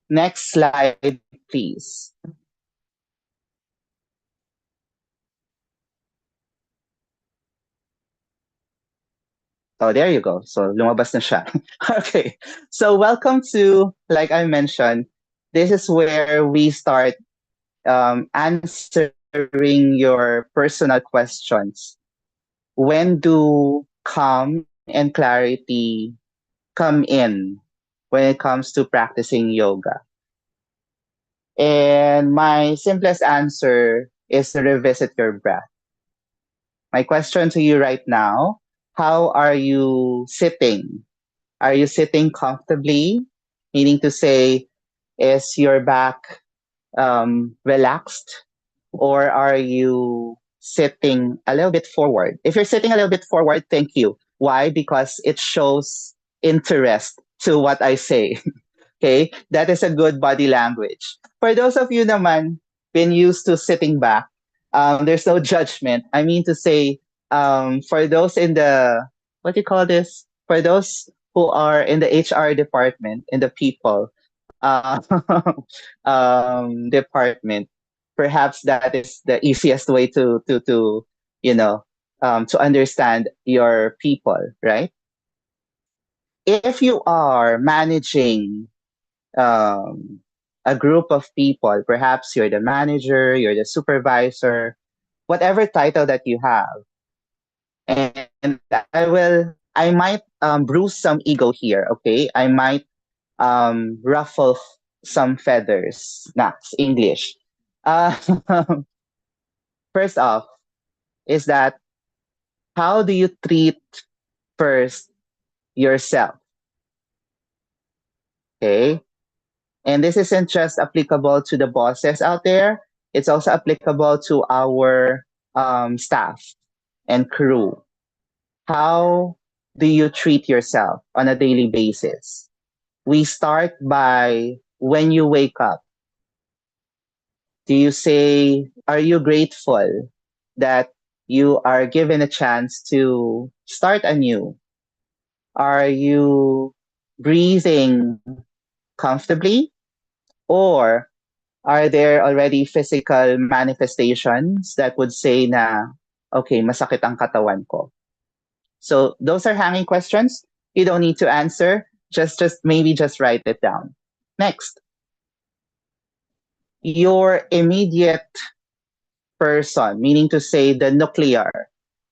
C: Next slide, please. Oh, there you go. So lumabas na siya. Okay. So welcome to, like I mentioned, this is where we start answering your personal questions. When do calm and clarity come in when it comes to practicing yoga? And my simplest answer is to revisit your breath. My question to you right now, how are you sitting? Are you sitting comfortably? Meaning to say, is your back relaxed? Or are you sitting a little bit forward? If you're sitting a little bit forward, thank you. Why? Because it shows interest to what I say. Okay, that is a good body language. For those of you naman been used to sitting back, there's no judgment. I mean to say, for those in the, what do you call this? For those who are in the HR department, in the people uh, department, perhaps that is the easiest way to you know to understand your people, right? If you are managing um, a group of people. Perhaps you're the manager, you're the supervisor, whatever title that you have. And I will I might bruise some ego here, okay? I might ruffle some feathers. Nax, English. Uh, first off, is that how do you treat first yourself? Okay. And this isn't just applicable to the bosses out there, it's also applicable to our staff and crew. How do you treat yourself on a daily basis? We start by when you wake up. Do you say, are you grateful that you are given a chance to start anew? Are you breathing comfortably? Or are there already physical manifestations that would say na, okay, masakit ang katawan ko? So those are hanging questions. You don't need to answer. Just maybe just write it down. Next, your immediate person, meaning to say the nuclear.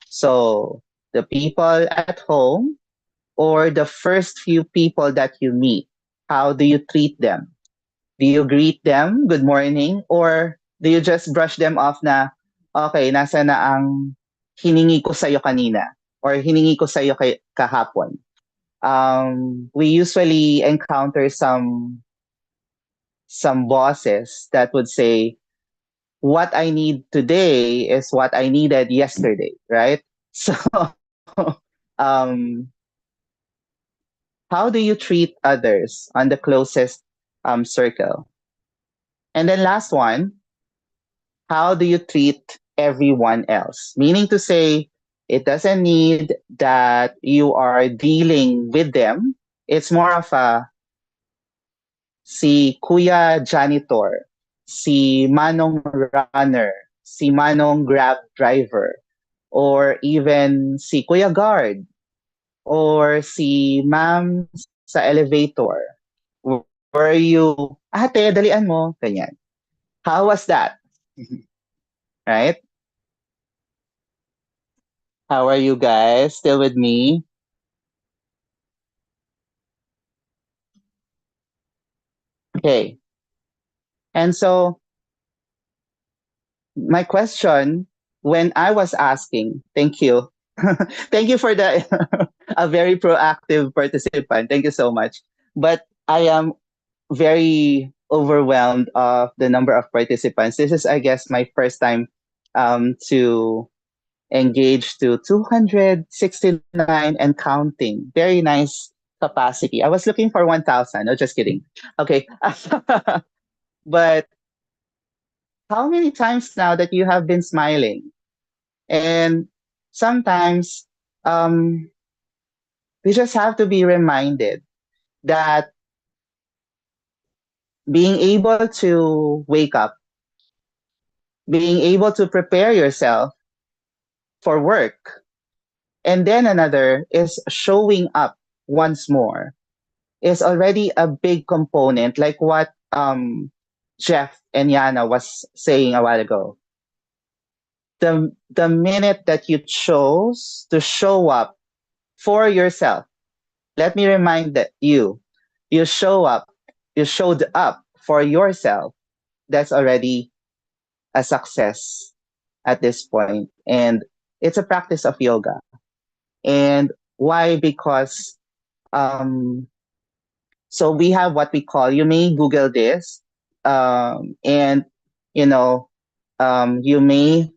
C: So the people at home or the first few people that you meet, how do you treat them? Do you greet them, good morning, or do you just brush them off na, okay, nasa na ang hiningi ko sa'yo kanina or hiningi ko sa'yo kahapon? We usually encounter some bosses that would say, what I need today is what I needed yesterday, right? So, um, how do you treat others on the closest circle? And then last one, how do you treat everyone else? Meaning to say, it doesn't need that you are dealing with them. It's more of a si Kuya Janitor, si Manong Runner, si Manong Grab Driver, or even si Kuya Guard, or si Ma'am sa elevator. Were you, ate, dalian mo, ganyan. How was that? Right? How are you guys? Still with me? Okay. And so my question when I was asking, thank you. Thank you for the a very proactive participant. Thank you so much. But I am very overwhelmed of the number of participants. This is, I guess, my first time to engage to 269 and counting. Very nice capacity. I was looking for 1,000. No, just kidding. Okay. But how many times now that you have been smiling? And sometimes we just have to be reminded that being able to wake up, being able to prepare yourself for work, and then another is showing up once more is already a big component, like what Jeff and Yana was saying a while ago. The minute that you chose to show up for yourself, let me remind that you show up, you showed up for yourself. That's already a success at this point, and it's a practice of yoga. And why? Because um, so we have what we call. You may Google this, and you know, you may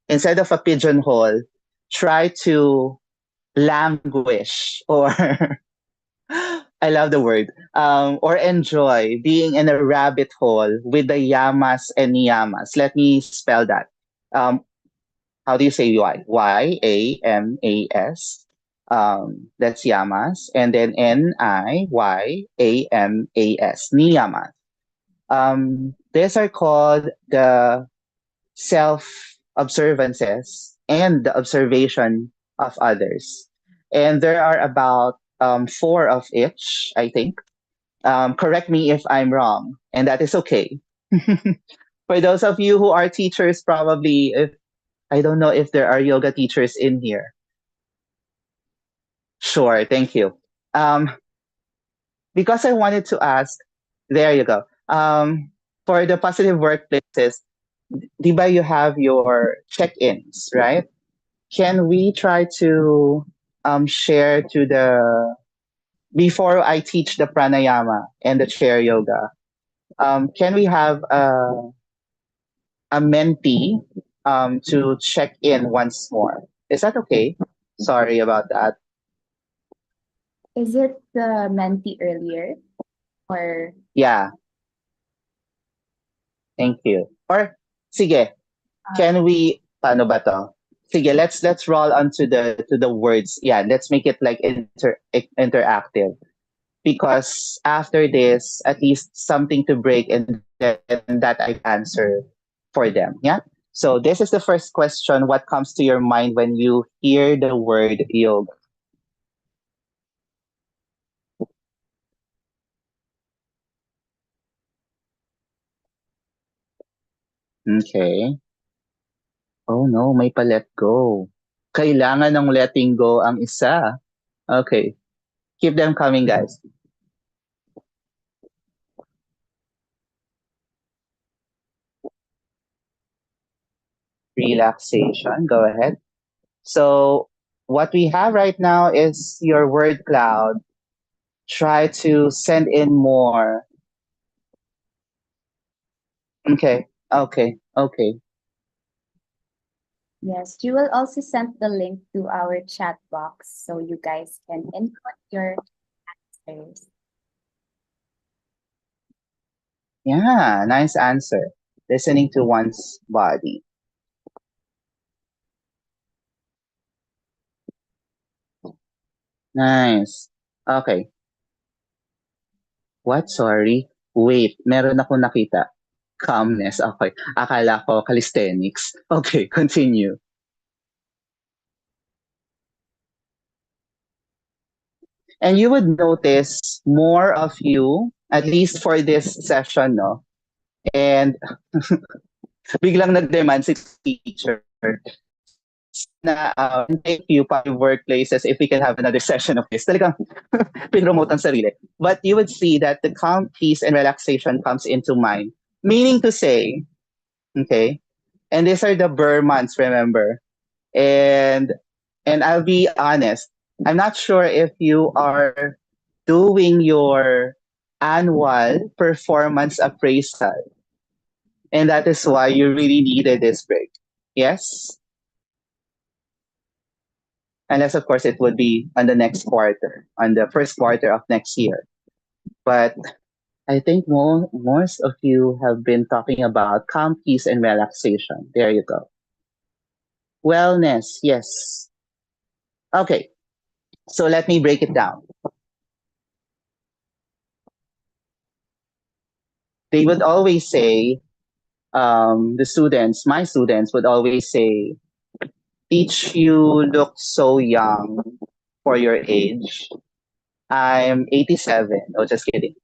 C: instead of a pigeonhole, try to languish or I love the word or enjoy being in a rabbit hole with the yamas and niyamas. Let me spell that. Um, how do you say Yamas? That's yamas, and then Niyamas. Niyamas. These are called the self observances and the observation of others. And there are about four of each, I think. Correct me if I'm wrong, and that is okay. For those of you who are teachers, probably, if I don't know if there are yoga teachers in here. Sure, thank you. Um, because I wanted to ask, there you go. For the positive workplaces, Diba, you have your check-ins, right? Can we try to share to the before I teach the pranayama and the chair yoga? Can we have a mentee to check in once more? Is that okay? Sorry about that.
A: Is it the mentee earlier or
C: Yeah, thank you. Or sige, can we paano ba to? Sige, let's roll on to the words. Yeah, let's make it like interactive because after this, at least something to break and then that I can answer for them. Yeah. So this is the first question. What comes to your mind when you hear the word yoga? Okay. Oh no, may pa-let go. Kailangan ng letting go ang isa. Okay. Keep them coming, guys. Relaxation. Go ahead. So what we have right now is your word cloud. Try to send in more. Okay. Okay. Okay.
A: yes, you will also send the link to our chat box so you guys can input your answers.
C: Yeah, nice answer. Listening to one's body. Nice. Okay. What? Sorry. Wait, meron ako nakita. Calmness. Okay. Akala ko calisthenics. Okay, continue. And you would notice more of you, at least for this session, no? And biglang nag-demand si teacher na thank you pa workplaces if we can have another session of this. Talagang pinromote ang sarili. But you would see that the calm, peace, and relaxation comes into mind. Meaning to say, okay, and these are the Burr months, remember? And I'll be honest, I'm not sure if you are doing your annual performance appraisal, and that is why you really needed this break. Yes? Unless, of course, it would be on the next quarter, on the first quarter of next year. But I think most of you have been talking about calm, peace, and relaxation. There you go. Wellness, yes. Okay, so let me break it down. They would always say, my students would always say, teach, you look so young for your age. I'm 87. Oh, just kidding.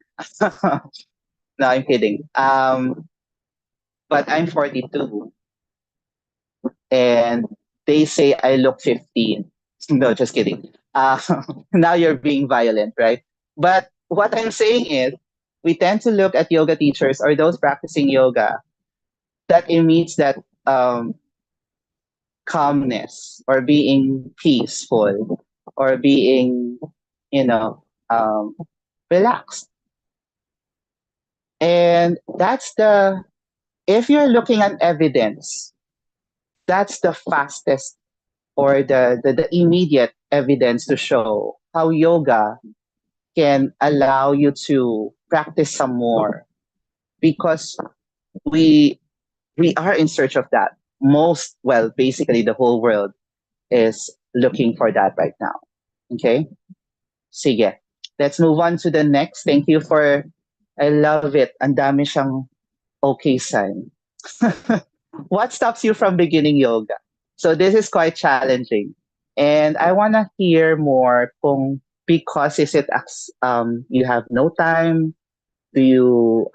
C: No, I'm kidding. But I'm 42, and they say I look 15. No, just kidding. Uh, now you're being violent, right? But what I'm saying is, we tend to look at yoga teachers or those practicing yoga that emits that um, calmness or being peaceful or being, you know, relaxed. And if you're looking at evidence, that's the fastest or the immediate evidence to show how yoga can allow you to practice some more because we we are in search of that. Basically the whole world is looking for that right now. Okay? Sige. Let's move on to the next. Thank you for I love it. Ang dami siyang okay sign. What stops you from beginning yoga? So this is quite challenging. And I want to hear more kung because you have no time? Do you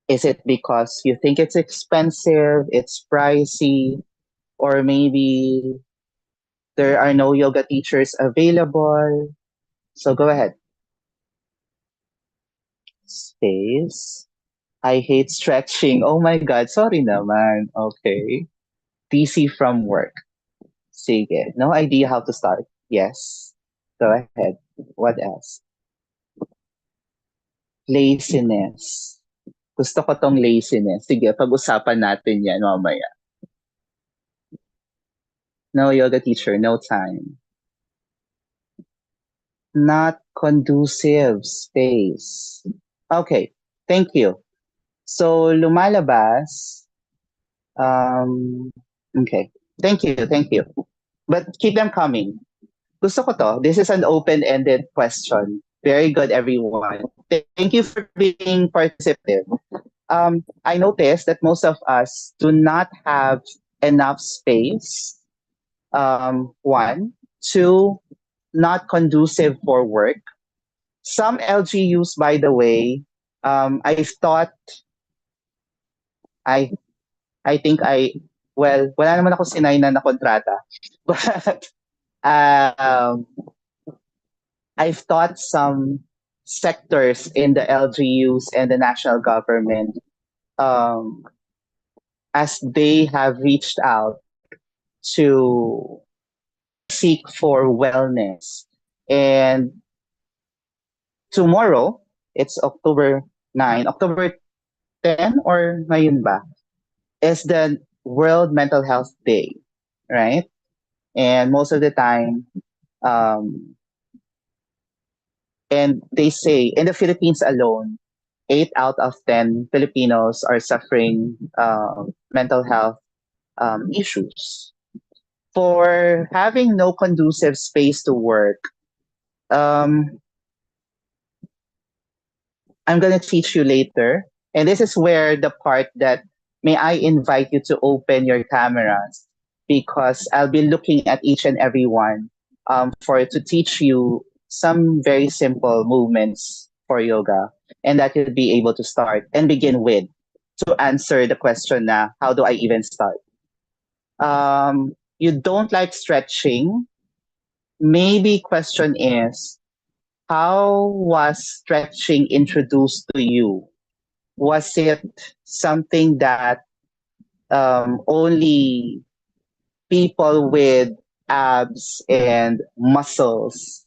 C: is it because you think it's expensive, it's pricey, or maybe There are no yoga teachers available. So go ahead. Space. I hate stretching. Oh my God. Sorry naman. Okay. DC from work. Sige. No idea how to start. Yes. Go ahead. What else? Laziness. Gusto ko tong laziness. Sige, pag-usapan natin yan mamaya. No yoga teacher, no time. Not conducive space. Okay, thank you. So, lumalabas. Um, okay, thank you. But keep them coming. Gusto ko to. This is an open-ended question. Very good, everyone. Thank you for being participative. I noticed that most of us do not have enough space. One, two, not conducive for work. Some LGUs, by the way, I thought I I think wala naman ako sinay na kontrata. But um, I've thought some sectors in the LGUs and the national government, um, as they have reached out to seek for wellness. And tomorrow, it's October 9, October 10 or ngayon ba, is the World Mental Health Day, right? And most of the time, um, and they say in the Philippines alone, 8 out of 10 Filipinos are suffering mental health issues. For having no conducive space to work, um, I'm going to teach you later. And this is where the part that may I invite you to open your cameras because I'll be looking at each and every one for to teach you some very simple movements for yoga and that you'll be able to start and begin with to answer the question na how do I even start? You don't like stretching. Maybe question is how was stretching introduced to you? Was it something that only people with abs and muscles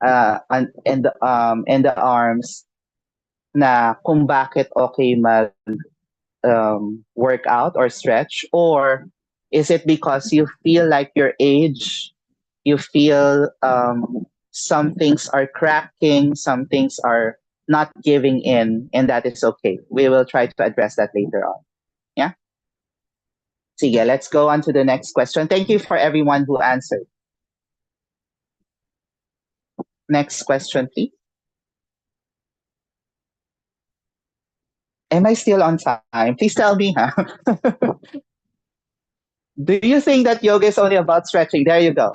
C: and the arms na kung bakit okay mag work out or stretch? Or is it because you feel like your age, you feel some things are cracking, some things are not giving in, and that is okay. We will try to address that later on. Yeah? Sige, let's go on to the next question. Thank you for everyone who answered. Next question, please. Am I still on time? Please tell me, huh? Do you think that yoga is only about stretching? There you go.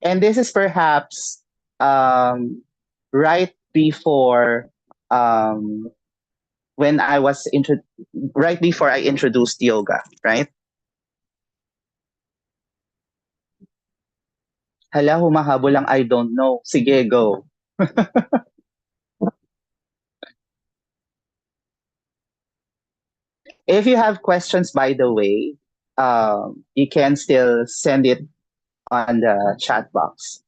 C: And this is perhaps right before um, when I was right before I introduced yoga, right? Hala, humahabol lang I don't know. Sige, go. If you have questions, by the way, you can still send it on the chat box.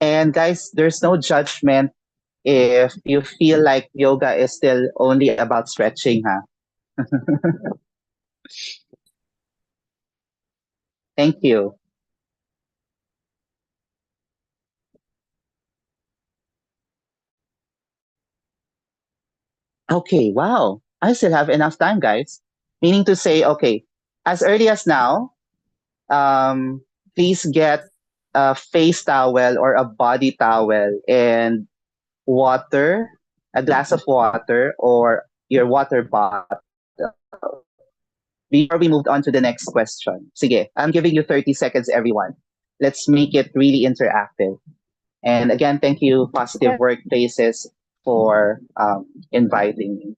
C: And guys, there's no judgment if you feel like yoga is still only about stretching, huh? Thank you. Okay, wow. I still have enough time, guys. Meaning to say, okay, as early as now, please get a face towel or a body towel and water, a glass of water or your water bottle. before we moved on to the next question. Sige, I'm giving you 30 seconds, everyone. Let's make it really interactive. And again, thank you, Positive Workplaces, for inviting me.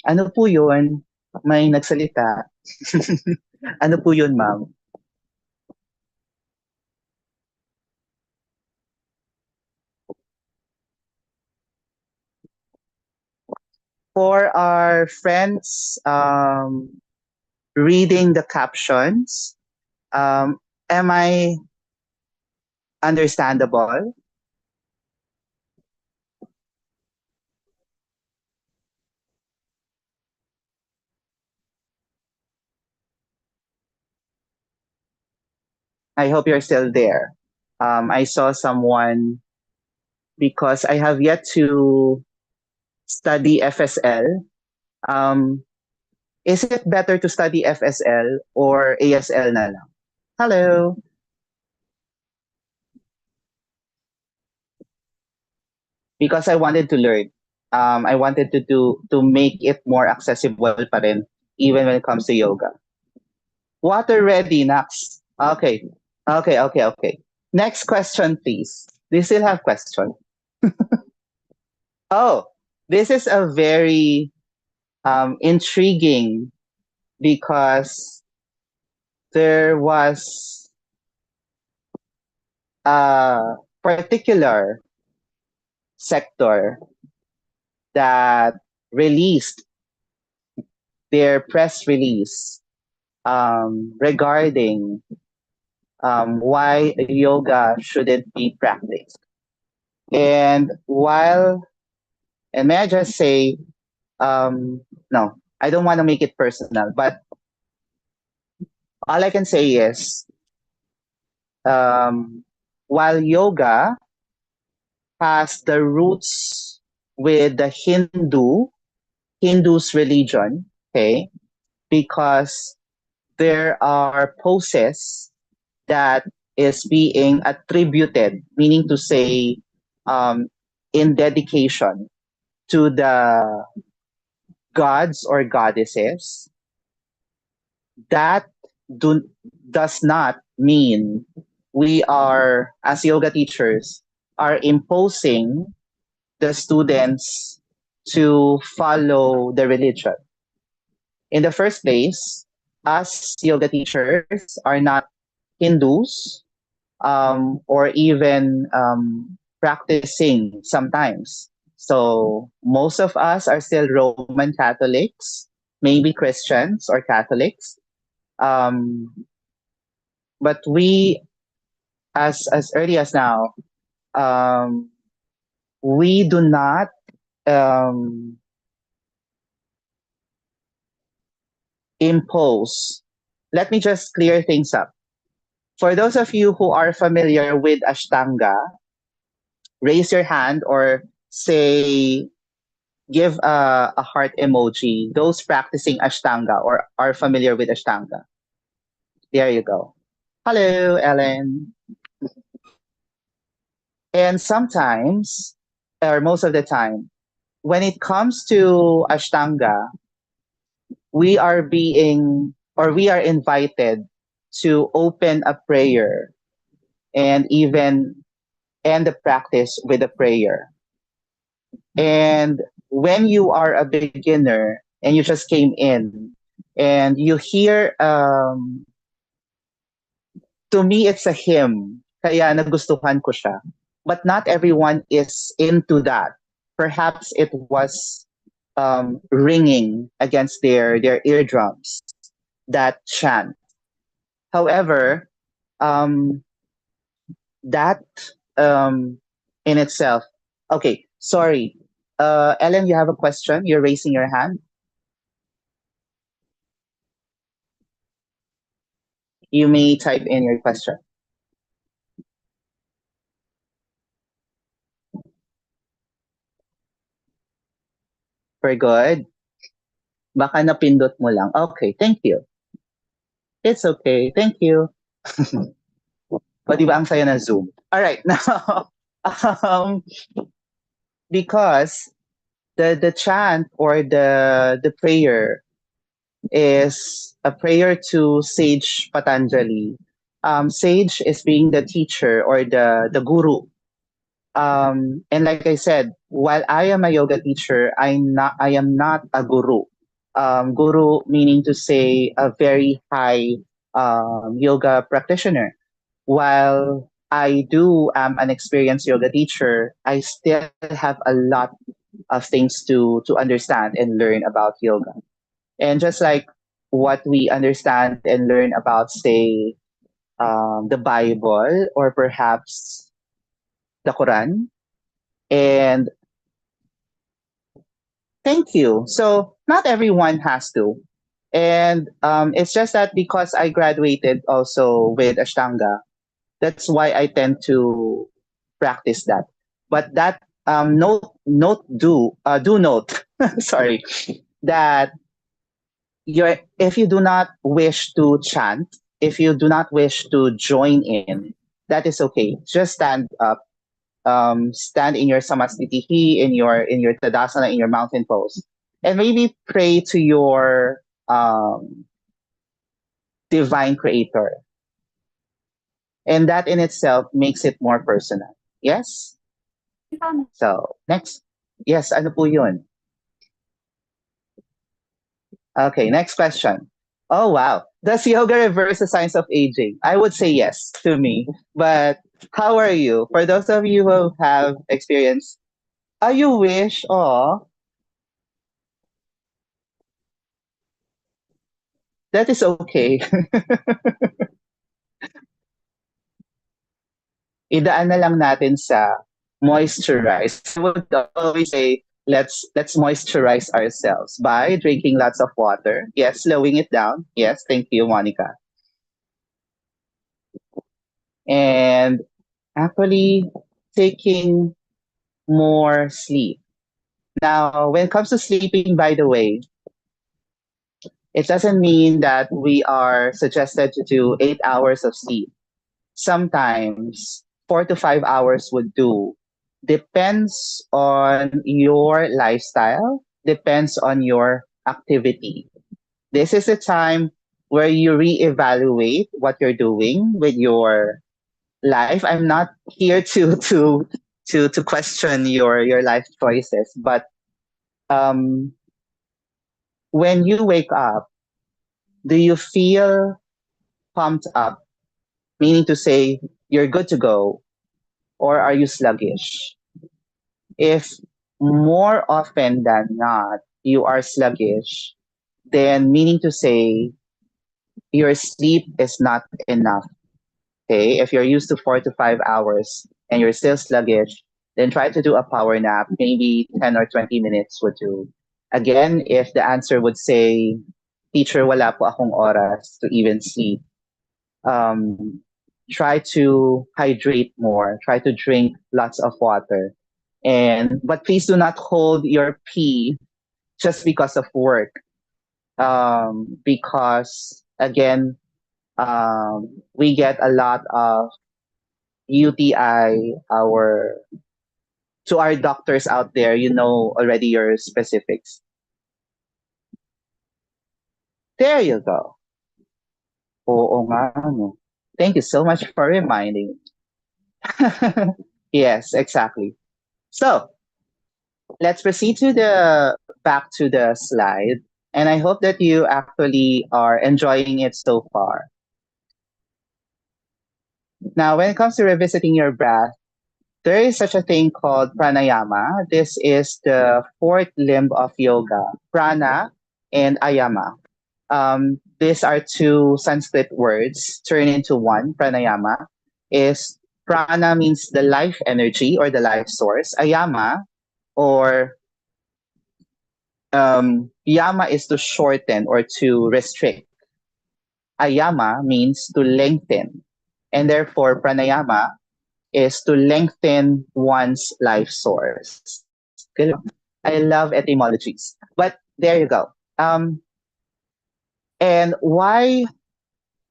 C: Ano po yun? May nagsalita. Ano po yun, ma'am? For our friends reading the captions, am I understandable? I hope you're still there. I saw someone because I have yet to study FSL. Um, is it better to study FSL or ASL na lang? Hello. Because I wanted to learn. I wanted to do to make it more accessible pa rin, even when it comes to yoga. Water ready, Nax. Okay. Okay. Next question, please. Do you still have question? Oh, this is a very intriguing because there was a particular sector that released their press release regarding why yoga shouldn't be practiced. And may I just say, no, I don't want to make it personal, but all I can say is, while yoga has the roots with the Hindus religion, okay, because there are poses that is being attributed, meaning to say, in dedication to the gods or goddesses, that do, does not mean we are, as yoga teachers, are imposing the students to follow the religion. In the first place, us yoga teachers are not Hindus or even practicing sometimes. So most of us are still Roman Catholics, maybe Christians or Catholics. But we, as early as now, um, we do not um, impose. Let me just clear things up. For those of you who are familiar with Ashtanga, raise your hand or say, give a heart emoji. Those practicing Ashtanga or are familiar with Ashtanga. There you go. Hello, Ellen. And sometimes, or most of the time, when it comes to Ashtanga, we are being or we are invited to open a prayer and even end the practice with a prayer. And when you are a beginner and you just came in and you hear, to me, it's a hymn, kaya nagustuhan ko siya. But not everyone is into that. Perhaps it was ringing against their eardrums, that chant. However, um, that in itself. Okay, sorry. Ellen, you have a question? You're raising your hand. You may type in your question. Very good. Baka napindot mo lang. Okay, thank you. It's okay. Thank you. O, di ba ang saya ng Zoom? All right, now, um, because the chant or the prayer is a prayer to Sage Patanjali. Sage is being the teacher or the guru. And like I said, while I am a yoga teacher, I am not a guru. Guru meaning to say a very high yoga practitioner. While I do am an experienced yoga teacher, I still have a lot of things to understand and learn about yoga. And just like what we understand and learn about, say, the Bible or perhaps the Quran. And thank you. So not everyone has to. And it's just that because I graduated also with Ashtanga, that's why I tend to practice that. But that do note, sorry, that if you do not wish to chant, if you do not wish to join in, that is okay. Just stand up, stand in your samasthiti, in your tadasana, in your mountain pose, and maybe pray to your divine creator, and that in itself makes it more personal. Yes. So next, yes, ano po yun? Okay, next question. Oh wow, does yoga reverse the signs of aging? I would say yes to me, but how are you? For those of you who have experience, you wish, oh, that is okay. Idaan na lang natin sa moisturize. I would always say let's moisturize ourselves by drinking lots of water. Yes, slowing it down. Yes, thank you, Monica. And actually taking more sleep. Now, when it comes to sleeping, by the way, it doesn't mean that we are suggested to do 8 hours of sleep. Sometimes 4 to 5 hours would do. Depends on your lifestyle, depends on your activity. This is a time where you reevaluate what you're doing with your life. I'm not here to question your life choices, but um, when you wake up, do you feel pumped up? Meaning to say you're good to go, or are you sluggish? If more often than not you are sluggish, then meaning to say your sleep is not enough. Okay, if you're used to 4 to 5 hours and you're still sluggish, then try to do a power nap. Maybe 10 or 20 minutes would do. Again, if the answer would say, teacher, wala po akong oras to even sleep, um, try to hydrate more. Try to drink lots of water. But please do not hold your pee just because of work. Because again, we get a lot of UTI. To our doctors out there, you know already your specifics. There you go. Oo nga, no. Thank you so much for reminding. Yes, exactly. So let's proceed to the back to the slide. And I hope that you actually are enjoying it so far. Now, when it comes to revisiting your breath, there is such a thing called pranayama. This is the fourth limb of yoga, prana and ayama. These are two Sanskrit words turned into one. Pranayama is prana means the life energy or the life source. Ayama or yama is to shorten or to restrict. Ayama means to lengthen. And therefore, pranayama is to lengthen one's life source. Good. I love etymologies. But there you go. And why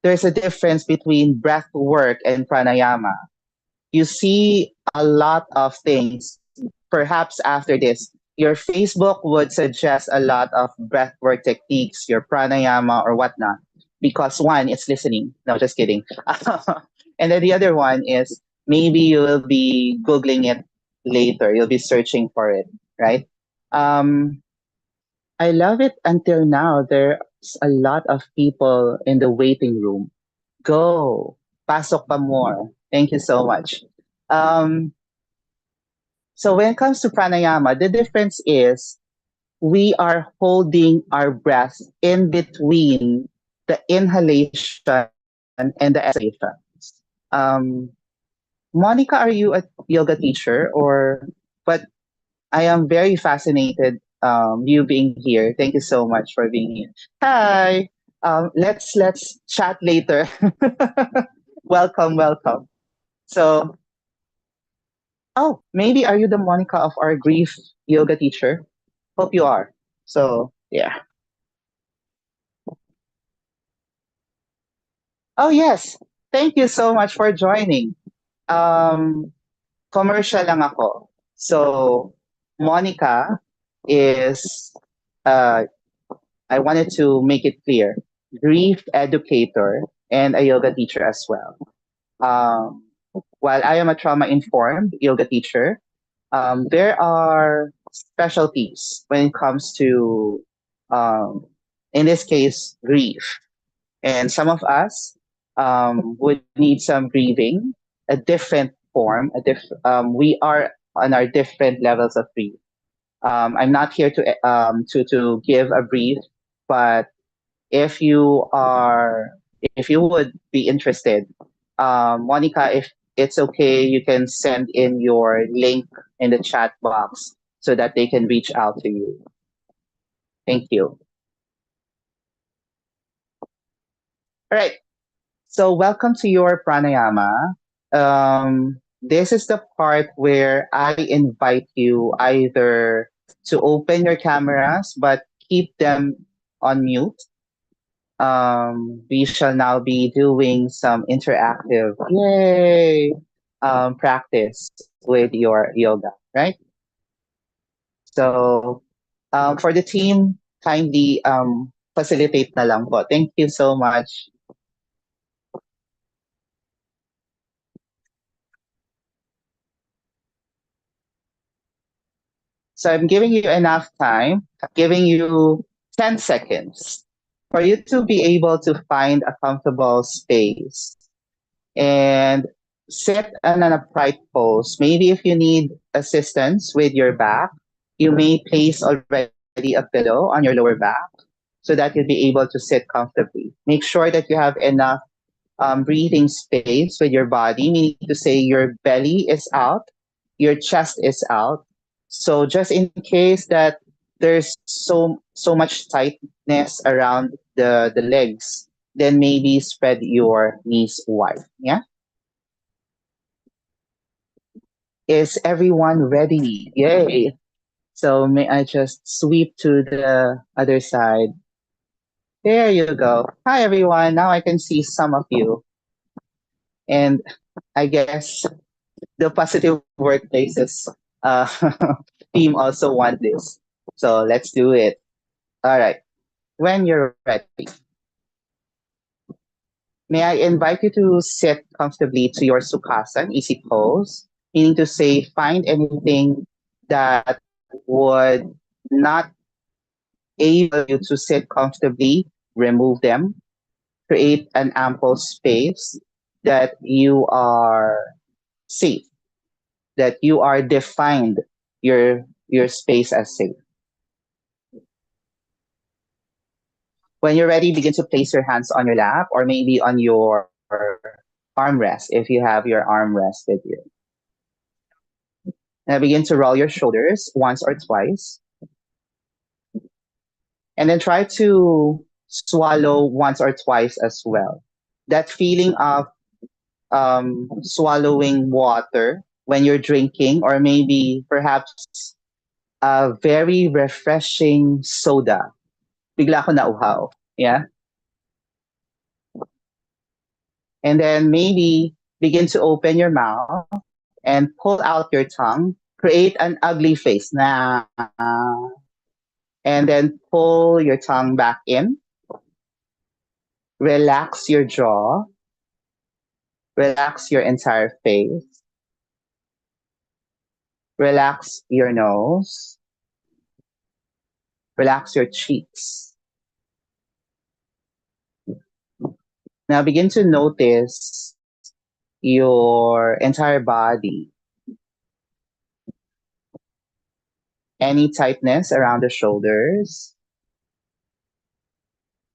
C: there's a difference between breath work and pranayama. You see a lot of things. Perhaps after this, your Facebook would suggest a lot of breathwork techniques, your pranayama or whatnot, because one, it's listening. No, just kidding. And then the other one is maybe you will be Googling it later. You'll be searching for it, right? Um, I love it until now. There's a lot of people in the waiting room. Go. Pasok pa more. Thank you so much. Um, so when it comes to pranayama, the difference is we are holding our breath in between the inhalation and the exhalation. Um, Monica, are you a yoga teacher or but I am very fascinated you being here. Thank you so much for being here. Hi. Let's chat later. Welcome, welcome. So, oh, maybe are you the Monica of our grief yoga teacher? Hope you are. So, yeah. Oh, yes. Thank you so much for joining. Um, Commercial lang ako. So, Monica is, uh, I wanted to make it clear, grief educator and a yoga teacher as well. Um, while I am a trauma informed yoga teacher, there are specialties when it comes to, um, in this case, grief. And some of us would need some breathing, a different form. We are on our different levels of grief. I'm not here to give a brief, but if you would be interested, Monica, if it's okay, you can send in your link in the chat box so that they can reach out to you. Thank you. All right. So welcome to your pranayama. This is the part where I invite you either to open your cameras but keep them on mute. We shall now be doing some interactive yay practice with your yoga, right? So for the team, kindly facilitate na lang po. Thank you so much. So I'm giving you enough time, giving you 10 seconds for you to be able to find a comfortable space and sit in an upright pose. Maybe if you need assistance with your back, you may place already a pillow on your lower back so that you'll be able to sit comfortably. Make sure that you have enough breathing space with your body, meaning to say your belly is out, your chest is out. So just in case that there's so much tightness around the legs, then maybe spread your knees wide. Yeah. Is everyone ready? Yay. So may I just sweep to the other side? There you go. Hi everyone. Now I can see some of you. And I guess the positive workplaces team also want this. So let's do it. All right. When you're ready, may I invite you to sit comfortably to your Sukhasan, easy pose, meaning to say, find anything that would not able you to sit comfortably, remove them, create an ample space that you are safe, that you are defined your space as safe. When you're ready, begin to place your hands on your lap or maybe on your armrest if you have your armrest with you. Now begin to roll your shoulders once or twice. And then try to swallow once or twice as well. That feeling of swallowing water when you're drinking, or maybe perhaps a very refreshing soda. Bigla ako nauhaw. Yeah. And then maybe begin to open your mouth and pull out your tongue Create an ugly face. Nah. And then pull your tongue back in. Relax your jaw. Relax your entire face. Relax your nose. Relax your cheeks. Now begin to notice your entire body. Any tightness around the shoulders.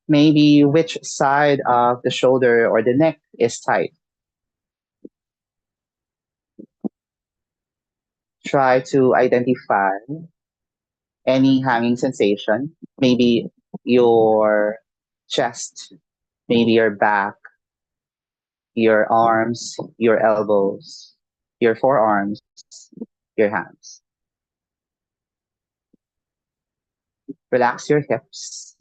C: Maybe which side of the shoulder or the neck is tight. Try to identify any hanging sensation. Maybe your chest, maybe your back, your arms, your elbows, your forearms, your hands. Relax your hips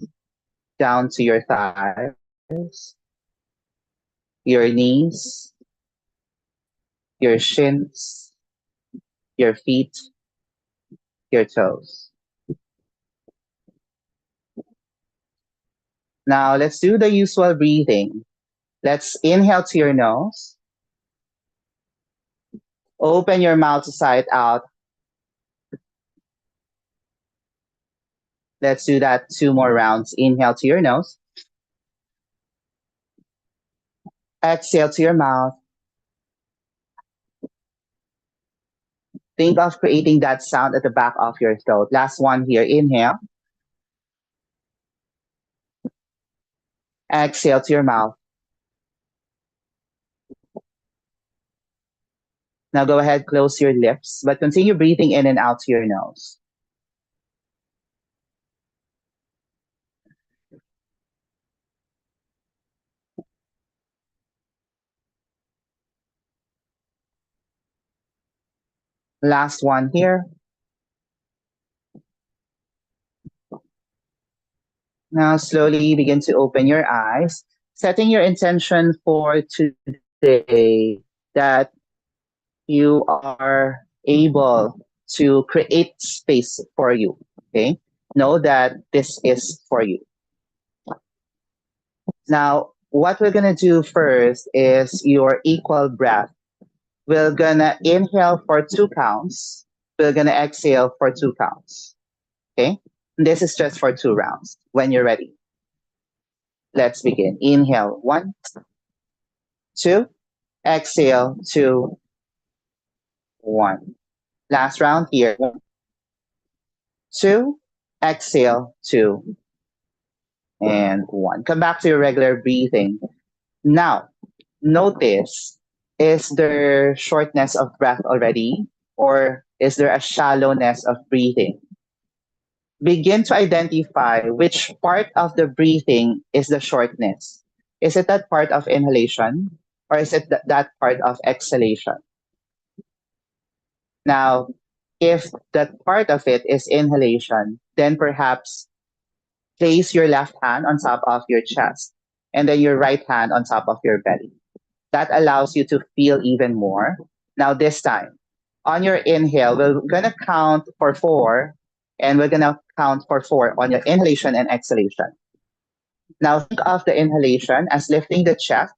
C: down to your thighs, your knees, your shins, your feet, your toes. Now let's do the usual breathing. Let's inhale to your nose. Open your mouth side out. Let's do that 2 more rounds. Inhale to your nose. Exhale to your mouth. Think of creating that sound at the back of your throat. Last one here. Inhale. Exhale to your mouth. Now go ahead, close your lips, but continue breathing in and out to your nose. Last one here. Now slowly begin to open your eyes, setting your intention for today that you are able to create space for you. Okay? Know that this is for you. Now, what we're gonna do first is your equal breath. We're gonna inhale for 2 counts. We're gonna exhale for 2 counts. Okay? This is just for 2 rounds. When you're ready, let's begin. Inhale, 1, 2. Exhale, 2, 1. Last round here. 1, 2. Exhale, 2, and 1. Come back to your regular breathing. Now, notice, is there shortness of breath already? Or is there a shallowness of breathing? Begin to identify which part of the breathing is the shortness. Is it that part of inhalation? Or is it that part of exhalation? Now, if that part of it is inhalation, then perhaps place your left hand on top of your chest and then your right hand on top of your belly. That allows you to feel even more. Now, this time, on your inhale, we're going to count for 4, and we're going to count for 4 on your inhalation and exhalation. Now, think of the inhalation as lifting the chest.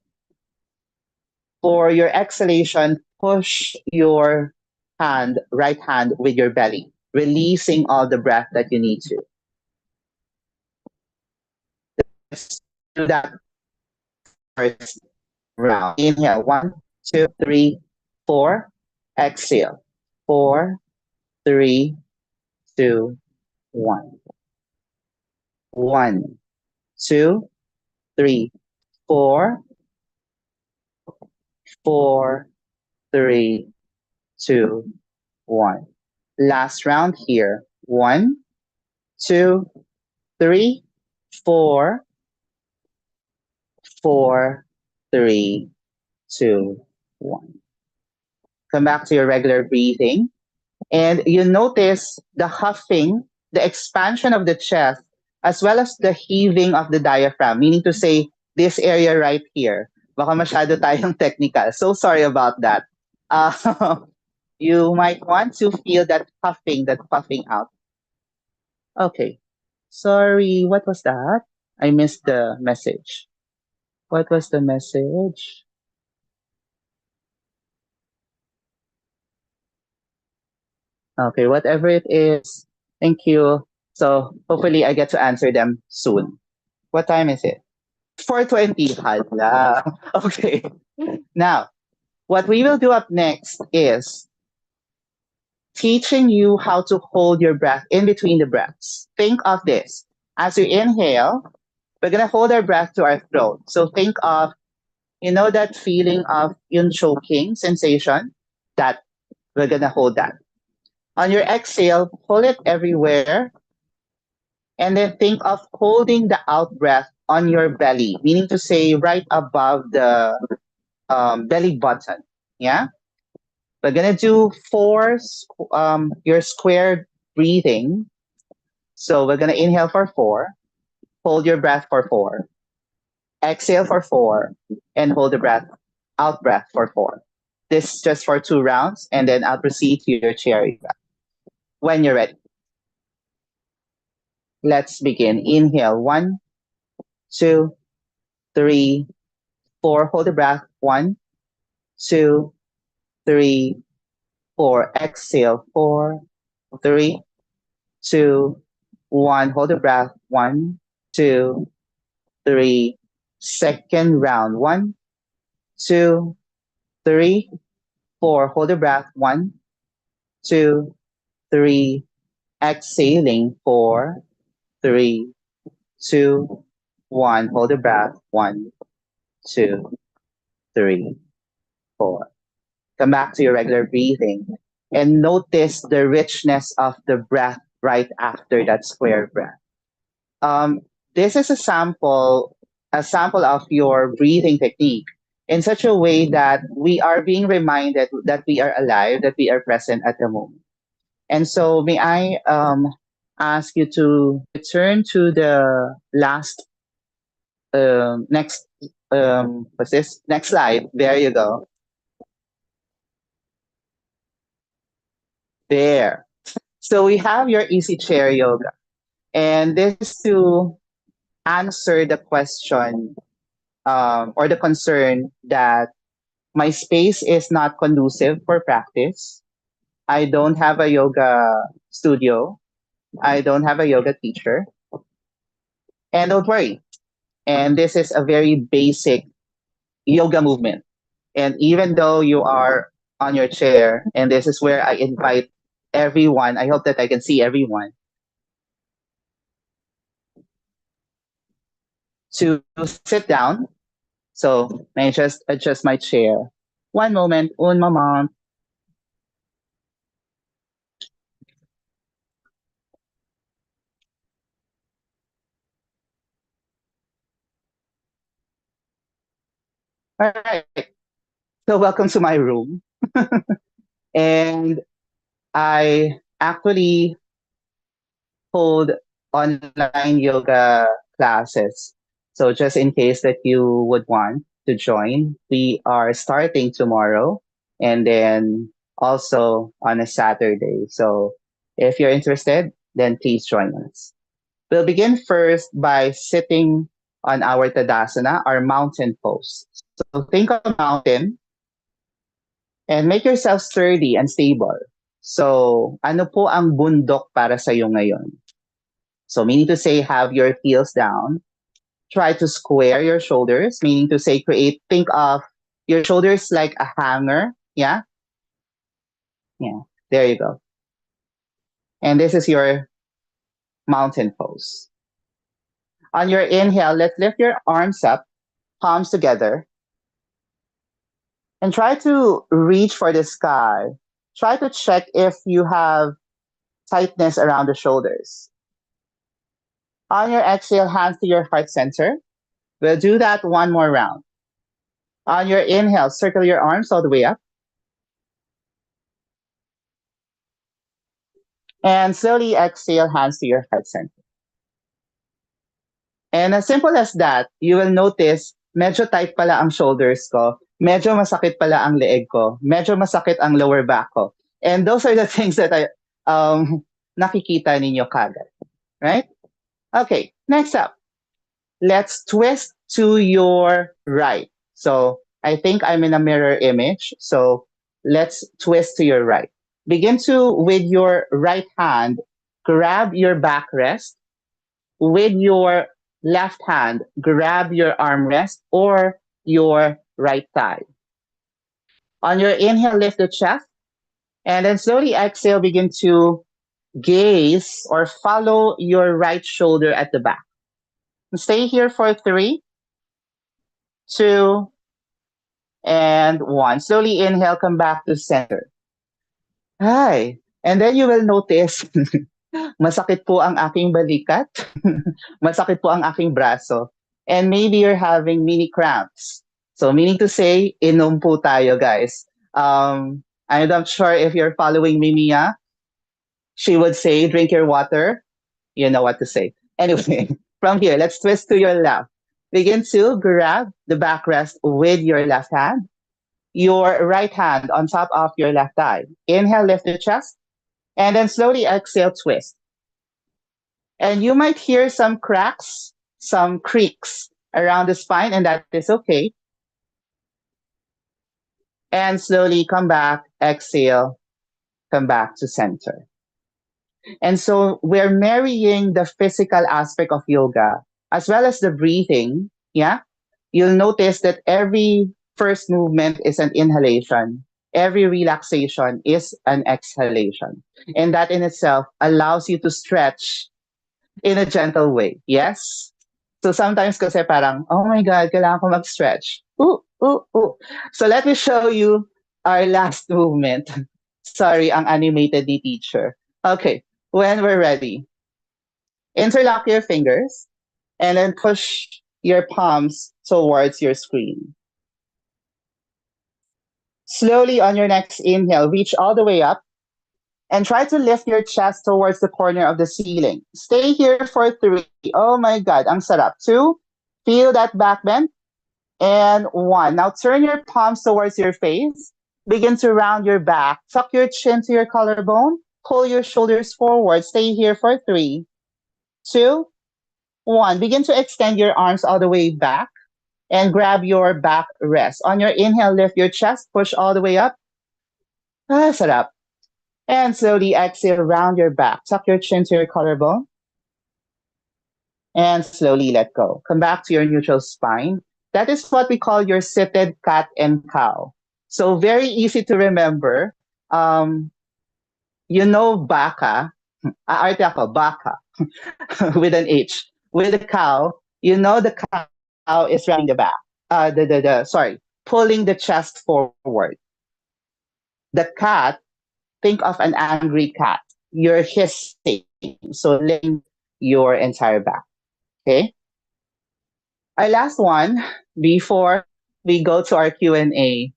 C: For your exhalation, push your right hand with your belly, releasing all the breath that you need to. Let's do that first round. Inhale, 1, 2, 3, 4. Exhale, 4, 3, 2, 1. 1, 2, 3, 4. 4, 3, 2, 1. Last round here. 1, 2, 3, 4. 4, 3, 2, 1. Come back to your regular breathing. And you notice the huffing, the expansion of the chest, as well as the heaving of the diaphragm, meaning to say, this area right here. Baka masyado tayong technical. So sorry about that. You might want to feel that puffing out. Okay. Sorry, what was that? I missed the message. What was the message? Okay, whatever it is. Thank you. So hopefully I get to answer them soon. What time is it? 4:20. Hala. Okay. Now, what we will do up next is teaching you how to hold your breath in between the breaths. Think of this. As you inhale, we're going to hold our breath to our throat. So think of, that feeling of yung choking sensation? That we're going to hold that. On your exhale, hold it everywhere. And then think of holding the out breath on your belly, meaning to say right above the belly button. Yeah? We're going to do your square breathing. So we're going to inhale for 4, hold your breath for 4, exhale for 4, and hold the out breath for 4. This just for 2 rounds, and then I'll proceed to your chair when you're ready. Let's begin. Inhale 1, 2, 3, 4. Hold the breath. 1, 2, 3, 4. Exhale 4, 3, 2, 1. Hold the breath. 1, 2, 3. Second round. 1, 2, 3, 4. Hold the breath. 1, 2, 3. Exhaling 4, 3, 2, 1. Hold the breath. 1, 2, 3, 4. Come back to your regular breathing and notice the richness of the breath right after that square breath. Um, this is a sample of your breathing technique in such a way that we are being reminded that we are alive, that we are present at the moment. And so, may I ask you to return to the last next what's this? Next slide. There you go. There. So we have your easy chair yoga. And this is to answer the question or the concern that my space is not conducive for practice. I don't have a yoga studio. I don't have a yoga teacher. And don't worry. And this is a very basic yoga movement. And even though you are on your chair, and this is where I invite everyone, I hope that I can see everyone, to sit down. So may I just adjust my chair? One moment, un moment. All right. So welcome to my room. And I actually hold online yoga classes. So just in case that you would want to join, we are starting tomorrow and then also on a Saturday. So if you're interested, then please join us. We'll begin first by sitting on our Tadasana, our mountain pose. So think of a mountain and make yourself sturdy and stable. So ano po ang bundok para sa iyo ngayon? So meaning to say, have your heels down. Try to square your shoulders, meaning to say, think of your shoulders like a hanger. Yeah? Yeah. There you go. And this is your mountain pose. On your inhale, let's lift your arms up, palms together, and try to reach for the sky. Try to check if you have tightness around the shoulders. On your exhale, hands to your heart center. We'll do that one more round. On your inhale, circle your arms all the way up. And slowly exhale, hands to your heart center. And as simple as that, you will notice, medyo tight pala ang shoulders ko, medyo masakit pala ang leeg ko, medyo masakit ang lower back ko. And those are the things that I nakikita ninyo kagad, right? Okay, next up, let's twist to your right. So I think I'm in a mirror image. So let's twist to your right. Begin to, with your right hand, grab your backrest. With your left hand, grab your armrest or your right thigh. On your inhale, lift the chest. And then slowly exhale, begin to gaze or follow your right shoulder at the back. Stay here for 3, 2, and 1. Slowly inhale, come back to center. Hi. And then you will notice, masakit po ang aking balikat, masakit po ang aking braso, and maybe you're having mini cramps. So meaning to say, inom po tayo, guys. I'm not sure if you're following Mimiya. She would say, drink your water. You know what to say. Anyway, from here, let's twist to your left. Begin to grab the backrest with your left hand, your right hand on top of your left thigh. Inhale, lift the chest, and then slowly exhale, twist. And you might hear some cracks, some creaks around the spine, and that is okay. And slowly come back, exhale, come back to center. And so we're marrying the physical aspect of yoga as well as the breathing. Yeah. You'll notice that every first movement is an inhalation, every relaxation is an exhalation. And that in itself allows you to stretch in a gentle way. Yes? So sometimes kasi parang, oh my God, kailangan ko mag-stretch. Ooh, ooh, ooh. So let me show you our last movement. Sorry, ang animated ni teacher. Okay, when we're ready, interlock your fingers and then push your palms towards your screen. Slowly on your next inhale, reach all the way up and try to lift your chest towards the corner of the ceiling. Stay here for 3. Oh my God, ang sarap. 2, feel that back bend. And 1. Now turn your palms towards your face. Begin to round your back. Tuck your chin to your collarbone. Pull your shoulders forward. Stay here for 3, 2, 1. Begin to extend your arms all the way back and grab your back rest. On your inhale, lift your chest. Push all the way up. Sarap. And slowly exhale, round your back. Tuck your chin to your collarbone. And slowly let go. Come back to your neutral spine. That is what we call your seated cat and cow. So very easy to remember. You know baka, arte ako, baka, with an H. With the cow, you know the cow is rounding the back. Pulling the chest forward. The cat, think of an angry cat. You're hissing, so lifting your entire back. Okay. Our last one before we go to our Q&A.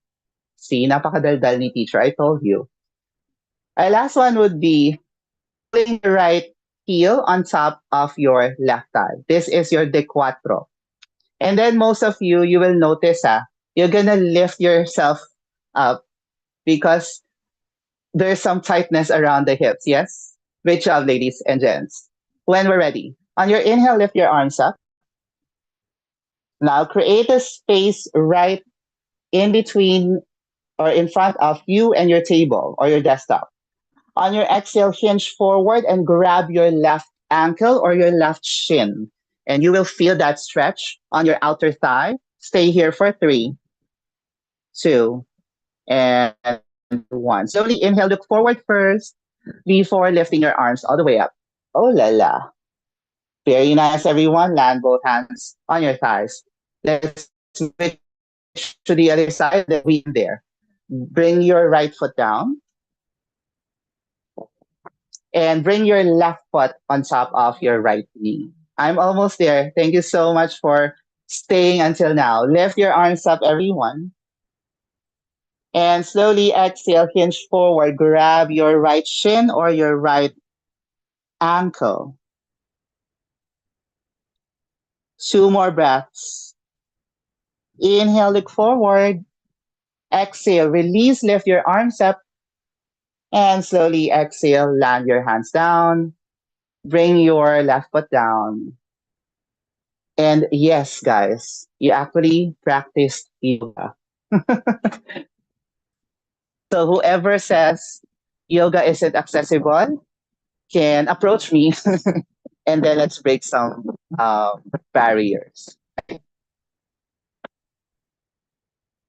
C: See, napakadaldal ni teacher. I told you. Our last one would be pulling your right heel on top of your left thigh. This is your de cuatro. And then most of you, you will notice, you're gonna lift yourself up because there's some tightness around the hips. Yes? Great job, ladies and gents. When we're ready, on your inhale, lift your arms up. Now create a space right in between or in front of you and your table or your desktop. On your exhale, hinge forward and grab your left ankle or your left shin. And you will feel that stretch on your outer thigh. Stay here for 3, 2, and 1. Slowly inhale, look forward first before lifting your arms all the way up. Oh la la. Very nice, everyone. Land both hands on your thighs. Let's switch to the other side. Then we there. Bring your right foot down. And bring your left foot on top of your right knee. I'm almost there. Thank you so much for staying until now. Lift your arms up, everyone. And slowly exhale, hinge forward. Grab your right shin or your right ankle. 2 more breaths. Inhale, look forward. Exhale, release, lift your arms up. And slowly exhale, land your hands down, bring your left foot down. And yes, guys, you actually practiced yoga. So whoever says yoga isn't accessible can approach me and then let's break some barriers.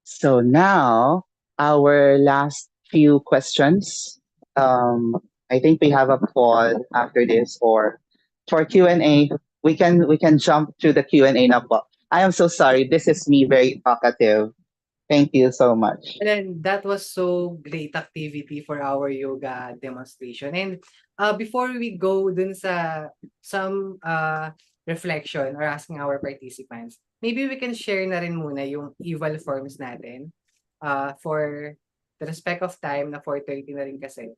C: So now our last few questions. I think we have a poll after this, or for Q and A. We can jump to the Q and A now. Po. I am so sorry. This is me very talkative. Thank you so much.
B: And then that was so great activity for our yoga demonstration. And before we go dun sa some reflection or asking our participants, maybe we can share na rin muna yung eval forms natin for the respect of time na 4:30 na rin kasi.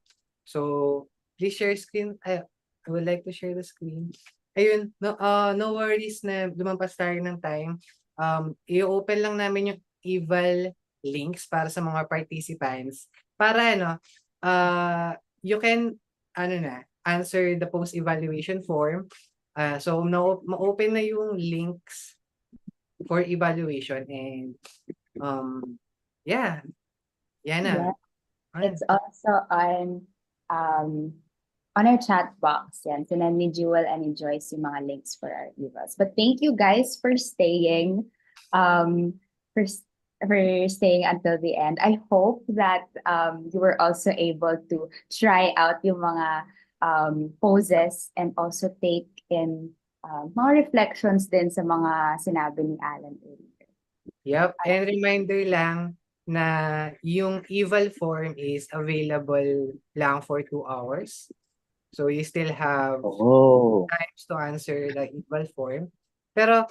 B: So, please share screen. I would like to share the screen. Ayun, no worries na lumampas tayo ng time. I-open lang namin yung eval links para sa mga participants para you can answer the post evaluation form. So ma-open na yung links for evaluation and yeah, yan na.
A: Yeah, it's also on our chat box. Yan. Sinend ni Jewel and ni Joyce yung mga links for our evals. But thank you guys for staying, for, for staying until the end. I hope that you were also able to try out yung mga poses and also take in mga reflections din sa mga sinabi ni Alan earlier.
B: Yep, and reminder lang na yung eval form is available lang for 2 hours. So you still have times to answer the eval form. Pero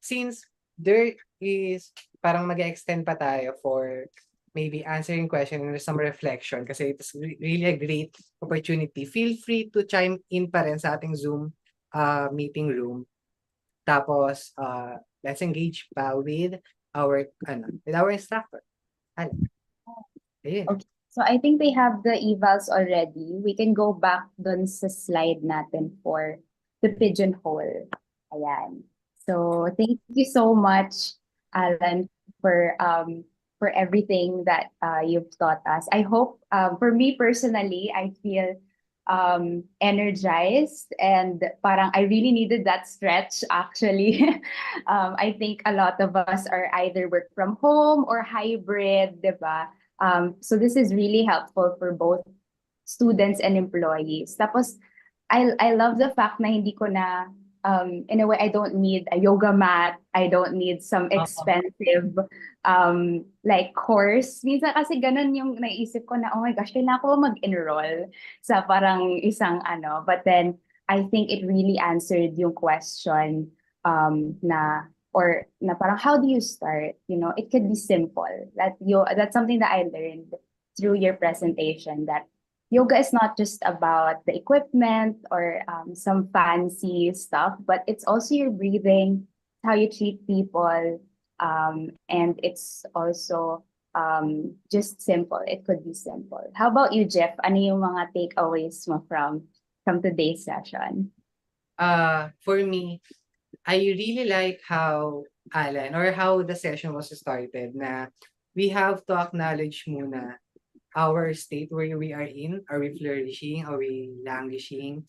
B: since there is parang mag-extend pa tayo for maybe answering question and some reflection kasi it's really a great opportunity. Feel free to chime in pa rin sa ating Zoom meeting room. Tapos let's engage pa with our instructor.
A: Okay. So I think we have the evals already. We can go back dun sa slide natin for the pigeonhole. Ayan. So thank you so much, Alan, for everything that you've taught us. I hope for me personally, I feel energized and parang I really needed that stretch actually. I think a lot of us are either work from home or hybrid, diba? So this is really helpful for both students and employees. Tapos, I love the fact na hindi ko na, in a way, I don't need a yoga mat. I don't need some expensive, like course. Minsan kasi ganun yung naisip ko na, oh my gosh, kailangan ko mag-enroll sa parang isang ano. But then, I think it really answered yung question na parang how do you start? You know, it could be simple. That's something that I learned through your presentation, that yoga is not just about the equipment or some fancy stuff, but it's also your breathing, how you treat people, and it's also just simple. It could be simple. How about you, Jeff? Ano yung mga takeaways mo from today's session?
B: For me, I really like how Alan or how the session was started na we have to acknowledge muna our state where we are in. Are we flourishing? Are we languishing?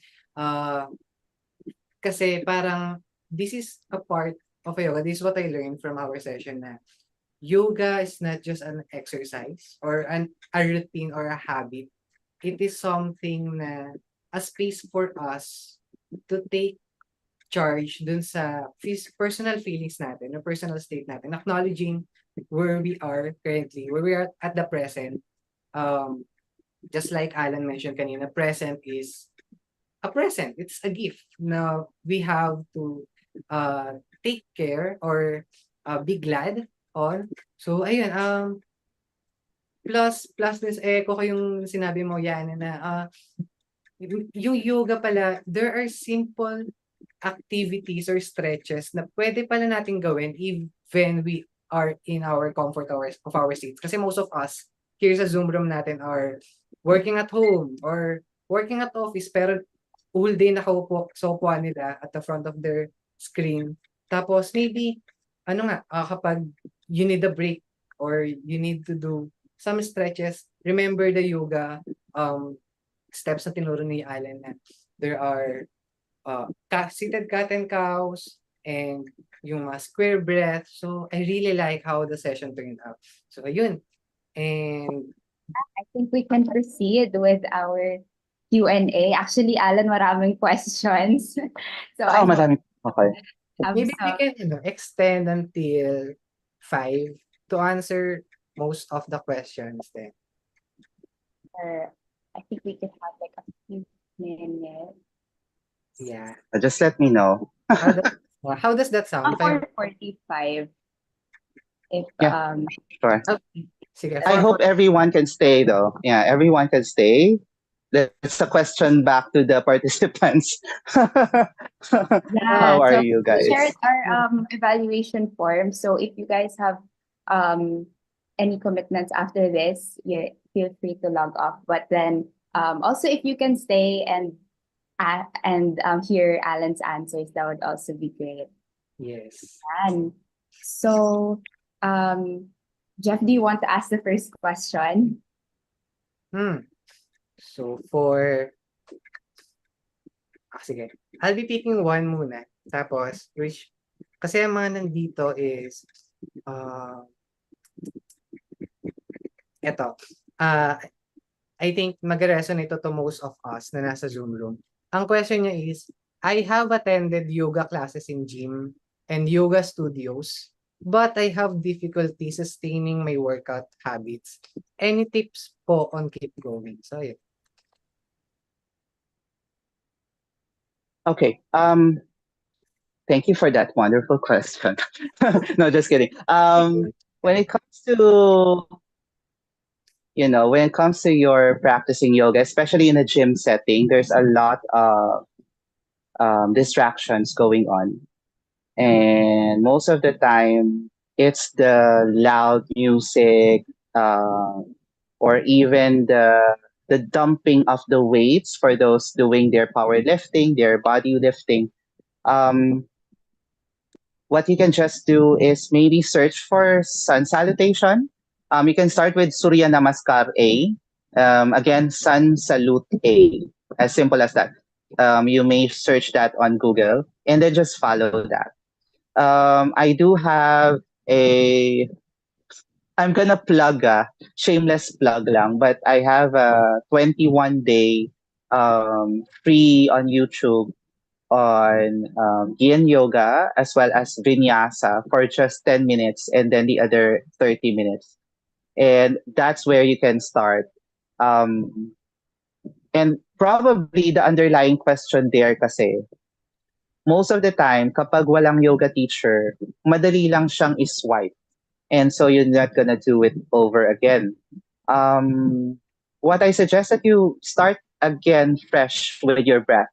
B: Kasi parang this is a part of yoga. This is what I learned from our session na yoga is not just an exercise or a routine or a habit. It is something na a space for us to take charge dun sa personal feelings natin, or personal state natin, acknowledging where we are currently, where we are at the present. Just like Alan mentioned kanina, present is a present. It's a gift na we have to take care or be glad on. So, ayun, plus this, echo ko yung sinabi mo, Yana, na yung yoga pala, there are simple activities or stretches na pwede pala natin gawin even we are in our comfort of our seats. Kasi most of us here sa Zoom room natin are working at home or working at office pero whole day nakaupo sa upuan nila at the front of their screen. Tapos maybe, ano nga, kapag you need a break or you need to do some stretches, remember the yoga steps na tinuro ni Alan na there are seated cat and cows and yung square breath. So I really like how the session turned out. So ayun. And
A: I think we can proceed with our Q&A. Actually, Alan, maraming questions. So I
C: Oh,
A: hope
C: madami. Okay.
A: you have
B: maybe we
A: some.
B: can extend until 5 to answer most of the questions then.
A: I think we can have like a few minutes.
B: Yeah.
C: Just let me know.
B: How does that sound?
A: Or 45 if
C: Yeah. Sure.
B: Okay. Sige,
C: I hope everyone can stay though. Yeah, everyone can stay. That's a question back to the participants.
A: yeah,
C: How are
A: so
C: you
A: we
C: guys?
A: shared our evaluation form. So if you guys have any commitments after this, you feel free to log off. But then also if you can stay and hear Alan's answers, that would also be great.
B: Yes.
A: And so, Jeff, do you want to ask the first question?
B: So for sige. I'll be picking one muna. Tapos kasi ang mga nandito is eto. I think mag-resonate to most of us na nasa Zoom room. Ang question niya is, I have attended yoga classes in gym and yoga studios, but I have difficulty sustaining my workout habits. Any tips po on keep going? So, yun.
C: Okay. Thank you for that wonderful question. No, just kidding. When it comes to when it comes to your practicing yoga, especially in a gym setting, there's a lot of distractions going on, and most of the time, it's the loud music, or even the dumping of the weights for those doing their powerlifting, their body lifting. Um, what you can just do is maybe search for sun salutation. You can start with Surya Namaskar A. Again, Sun Salute A. As simple as that. You may search that on Google and then just follow that. I do have a. I'm gonna plug shameless plug lang, but I have a 21-day free on YouTube on Yin Yoga as well as Vinyasa for just 10 minutes and then the other 30 minutes. And that's where you can start. And probably the underlying question there kasi, most of the time, kapag walang yoga teacher, madali lang siyang iswipe. And so you're not gonna do it over again. What I suggest that you start again fresh with your breath.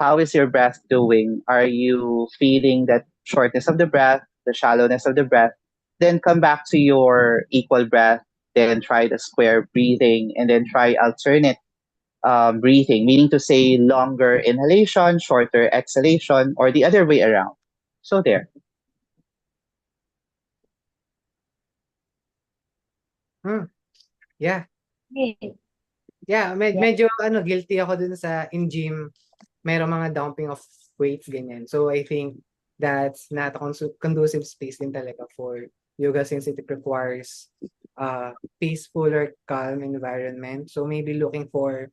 C: How is your breath doing? Are you feeling that shortness of the breath, the shallowness of the breath? Then come back to your equal breath, then try the square breathing, and then try alternate breathing, meaning to say longer inhalation, shorter exhalation, or the other way around. So there.
B: Yeah.
A: Great.
B: Yeah, medyo guilty ako dun sa in gym, mayroong mga dumping of weights, ganyan. So I think that's not a conducive space din talaga for yoga since it requires peaceful or calm environment. So maybe looking for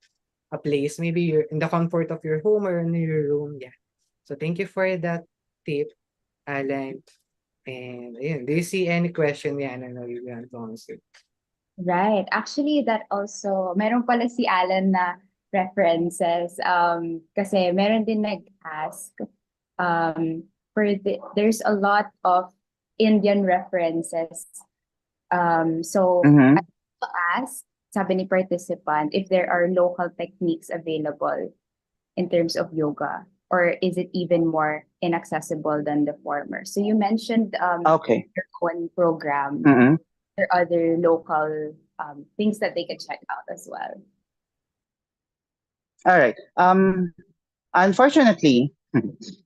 B: a place, maybe you're in the comfort of your home or in your room. Yeah. So thank you for that tip, Alan. And ayun, do you see any question, Yana, na you want to answer?
A: Right. Actually, that also, meron pala si Alan na references. Kasi meron din nag-ask. There's a lot of Indian references. So
C: Mm-hmm.
A: I also asked, sabi ni participant, if there are local techniques available in terms of yoga, or is it even more inaccessible than the former? So you mentioned
C: Okay.
A: your own program.
C: Mm-hmm.
A: There are other local things that they could check out as well.
C: All right. Unfortunately,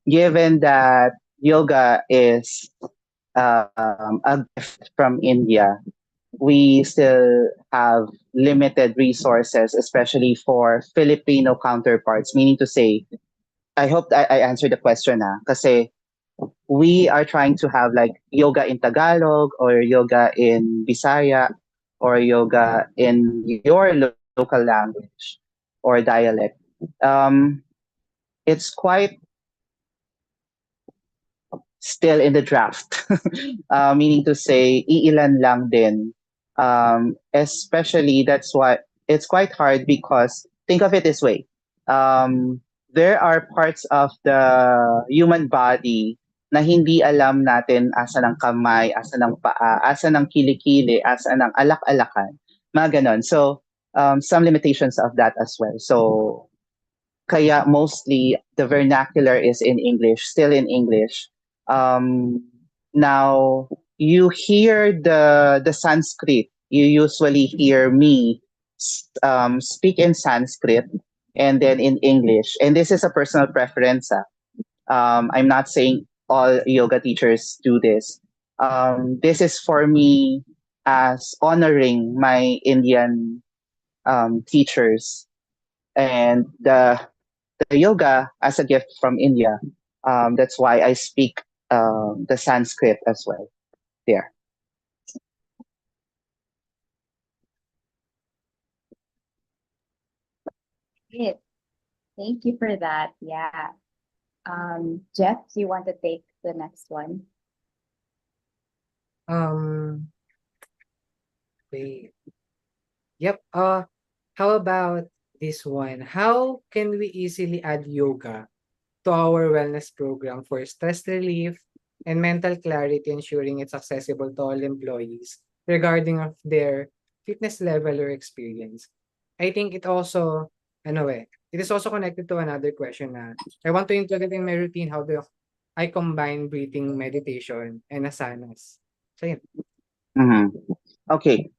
C: given that yoga is a gift from India, we still have limited resources, especially for Filipino counterparts. Meaning to say, I hope I answered the question na. Kasi we are trying to have like yoga in Tagalog or yoga in Bisaya or yoga in your local language or dialect. Um, it's quite still in the draft, meaning to say, iilan lang din. Especially that's why it's quite hard because think of it this way. There are parts of the human body na hindi alam natin asa ng kamay, asa ng paa, asa ng kilikili, asa ng alak-alakan. Mga ganon. So, some limitations of that as well. So, kaya mostly the vernacular is in English, still in English. Um, Now you hear the Sanskrit. You usually hear me speak in Sanskrit and then in English. And this is a personal preference. I'm not saying all yoga teachers do this. This is for me as honoring my Indian teachers and the yoga as a gift from India. That's why I speak the Sanskrit as well. There.
A: Great. Thank you for that. Yeah. Jeff, do you want to take the next one?
B: Um, wait. Yep. How about this one? How can we easily add yoga to our wellness program for stress relief and mental clarity, ensuring it's accessible to all employees regarding of their fitness level or experience? I think it also, it is also connected to another question na I want to include it in my routine. How do I combine breathing, meditation, and asanas? So, yun.
C: Mm-hmm. Okay.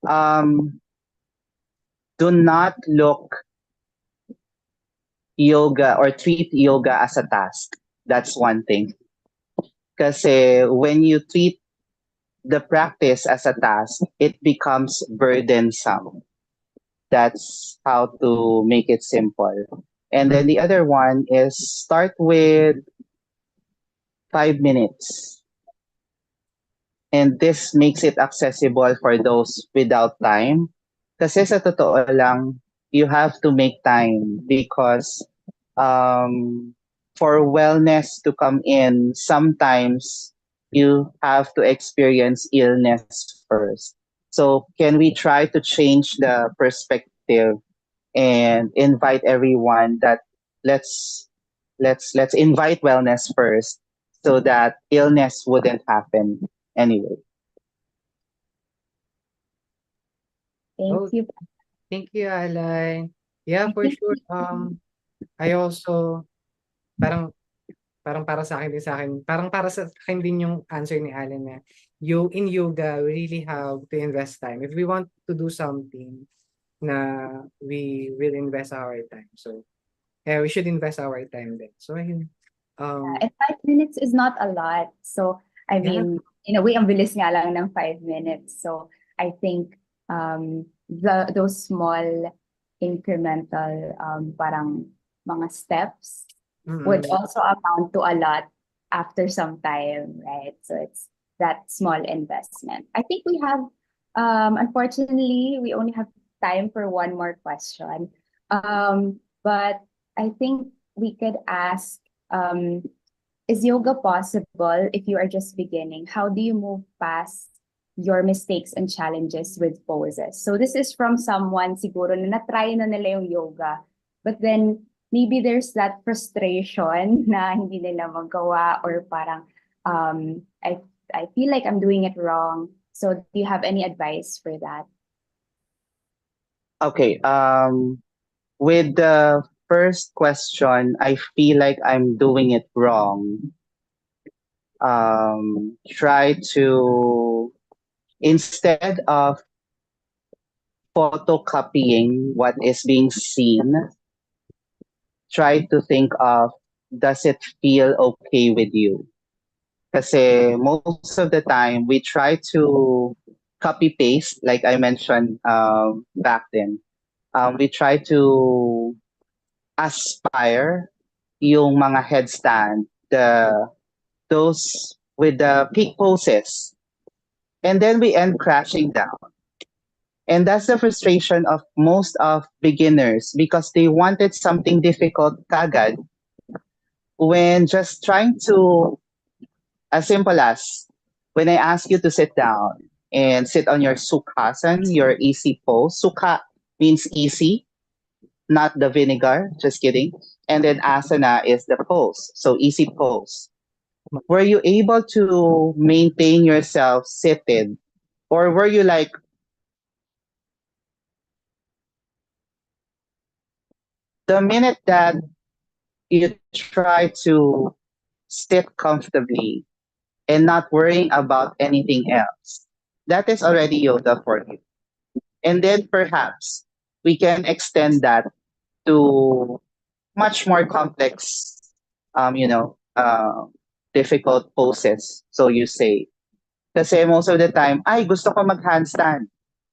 C: Do not look yoga or treat yoga as a task. That's one thing. Because when you treat the practice as a task, it becomes burdensome. That's how to make it simple. And then the other one is start with 5 minutes. And this makes it accessible for those without time. Kasi sa totoo lang, you have to make time because um, for wellness to come in, sometimes you have to experience illness first. So can we try to change the perspective and invite everyone that let's let's invite wellness first so that illness wouldn't happen anyway.
A: Thank
B: Oh,
A: you.
B: thank you, Alan. Yeah,
A: I
B: for
A: think
B: sure. I also parang parang para sa akin din sa akin, parang para sa akin din yung answer ni Alan na in yoga, we really have to invest time. If we want to do something na we will invest our time. So, yeah, we should invest our time then. So, ayun.
A: and 5 minutes is not a lot. So, I
B: Yeah.
A: mean, in a way, ang bilis nga lang ng 5 minutes. So, I think those small incremental parang mga steps would
B: Mm-mm.
A: also amount to a lot after some time, right? So it's that small investment. I think we have, unfortunately, we only have time for one more question. But I think we could ask, um, is yoga possible if you are just beginning? How do you move past your mistakes and challenges with poses? So this is from someone siguro na na-try na nila yung yoga, but then maybe there's that frustration na hindi nila magawa or parang I feel like I'm doing it wrong. So do you have any advice for that?
C: Okay. With the first question, I feel like I'm doing it wrong. Try to instead of photocopying what is being seen, try to think of, does it feel okay with you? Kasi most of the time, we try to copy paste, like I mentioned back then. We try to aspire yung mga headstand, those with the peak poses, and then we end crashing down. And that's the frustration of most of beginners because they wanted something difficult kagad when just trying to, as simple as when I ask you to sit down and sit on your sukhasan, your easy pose. Sukha means easy, not the vinegar, just kidding. And then asana is the pose, so easy pose. Were you able to maintain yourself seated? Or were you like, the minute that you try to sit comfortably and not worrying about anything else, that is already yoga for you. And then perhaps we can extend that to much more complex, um, you know, uh, difficult poses. So you say, kasi most of the time, ay, gusto ko mag-handstand.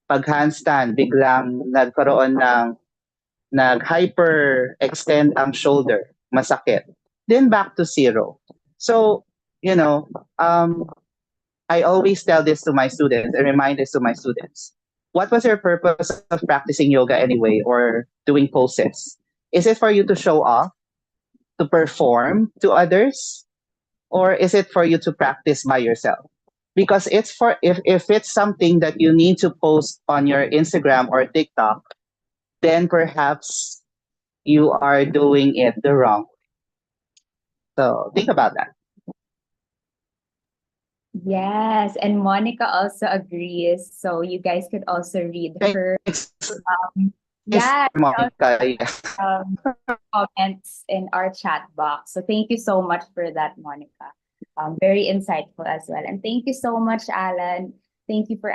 C: Pag handstand, biglang nagkaroon ng nag-hyper-extend ang shoulder, masakit. Then back to zero. So, you know, I always tell this to my students and remind this to my students. What was your purpose of practicing yoga anyway or doing poses? Is it for you to show off, to perform to others, or is it for you to practice by yourself? Because it's for if it's something that you need to post on your Instagram or TikTok, then perhaps you are doing it the wrong way. So think about that.
A: Yes, and Monica also agrees. So you guys could also read her.
C: Thanks,
A: Yeah,
C: Monica. Yeah.
A: comments in our chat box. So thank you so much for that, Monica. Very insightful as well. And thank you so much, Alan. Thank you for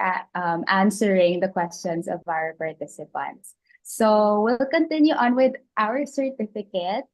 A: answering the questions of our participants. So we'll continue on with our certificate.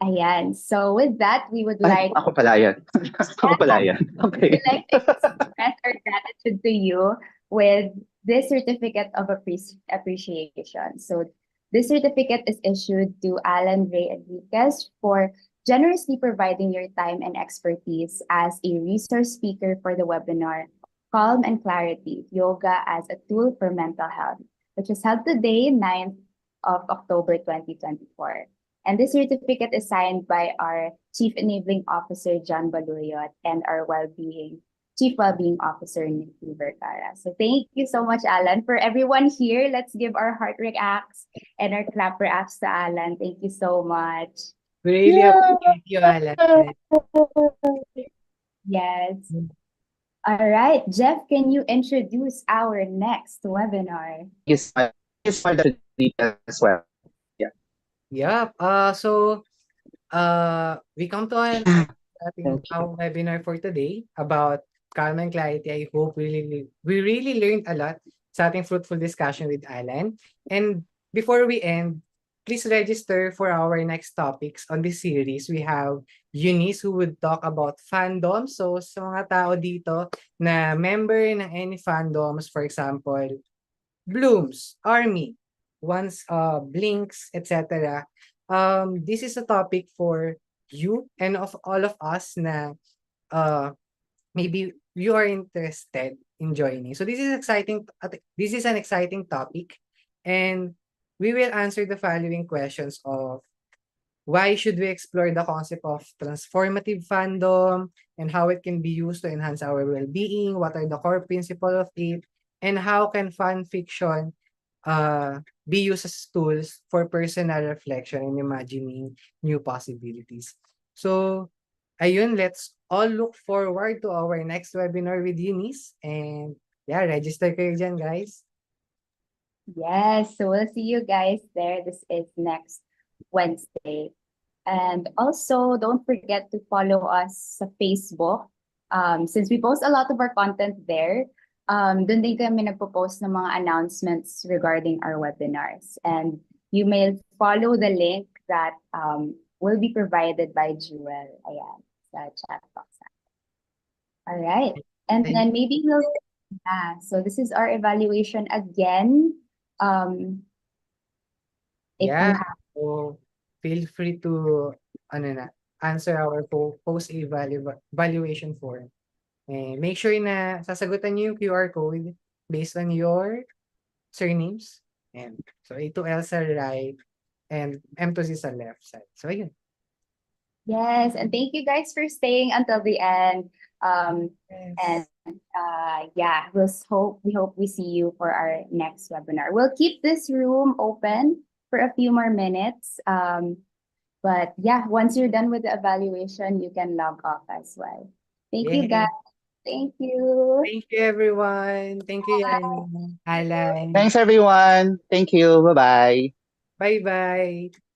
A: Ayan. So with that, we would
C: Ay,
A: like
C: ako pala yan. Ako pala yan. Okay.
A: we'd like to express our gratitude to you with this certificate of appreciation. So this certificate is issued to Alan Ray Enriquez for generously providing your time and expertise as a resource speaker for the webinar Calm and Clarity, Yoga as a Tool for Mental Health, which is held today, 9th of October 2024. And this certificate is signed by our Chief Enabling Officer, John Baluyot, and our Chief Wellbeing Officer, Nikki Vergara. So thank you so much, Alan. For everyone here, let's give our heart reacts and our clap reacts to Alan. Thank you so much.
B: We really appreciate you, Alan.
A: Yes. All right, Jeff, can you introduce our next webinar?
C: Yes, for the as well.
B: Yeah. We come to an our webinar for today about calm and clarity. I hope we really learned a lot sa ating fruitful discussion with Alan. And before we end, please register for our next topics on this series. We have Eunice who would talk about fandom. So sa mga tao dito na member ng any fandoms, for example, Blooms, Army, once Blinks, etc. This is a topic for you and of all of us na maybe you are interested in joining. So this is exciting. This is an exciting topic, and we will answer the following questions of why should we explore the concept of transformative fandom and how it can be used to enhance our well-being, what are the core principles of it, and how can fan fiction be used as tools for personal reflection and imagining new possibilities. So, ayun, let's all look forward to our next webinar with Eunice. And yeah, register kayo dyan, guys.
A: Yes, so we'll see you guys there. This is next Wednesday. And also, don't forget to follow us on Facebook. Since we post a lot of our content there, Doon din kami nagpo-post ng mga announcements regarding our webinars. And you may follow the link that will be provided by Jewel. Ayan, sa chat box. All right. And
B: Thank
A: then maybe so this is our evaluation again. If you
B: Yeah.
A: have,
B: So feel free to ano na, answer our post evaluation form. Make sure na sasagutan niyo yung QR code based on your surnames. And so A to L sa right and M to Z sa left side. So ayun.
A: yes, and thank you guys for staying until the end. And
B: Yes.
A: yeah, we hope we see you for our next webinar. We'll keep this room open for a few more minutes. But yeah, once you're done with the evaluation, you can log off as well. Thank you
B: Yay.
A: guys. Thank you.
B: Thank you everyone. Thank you, Yani, Alan.
C: Thanks, everyone. Thank you. Bye bye.
B: Bye-bye.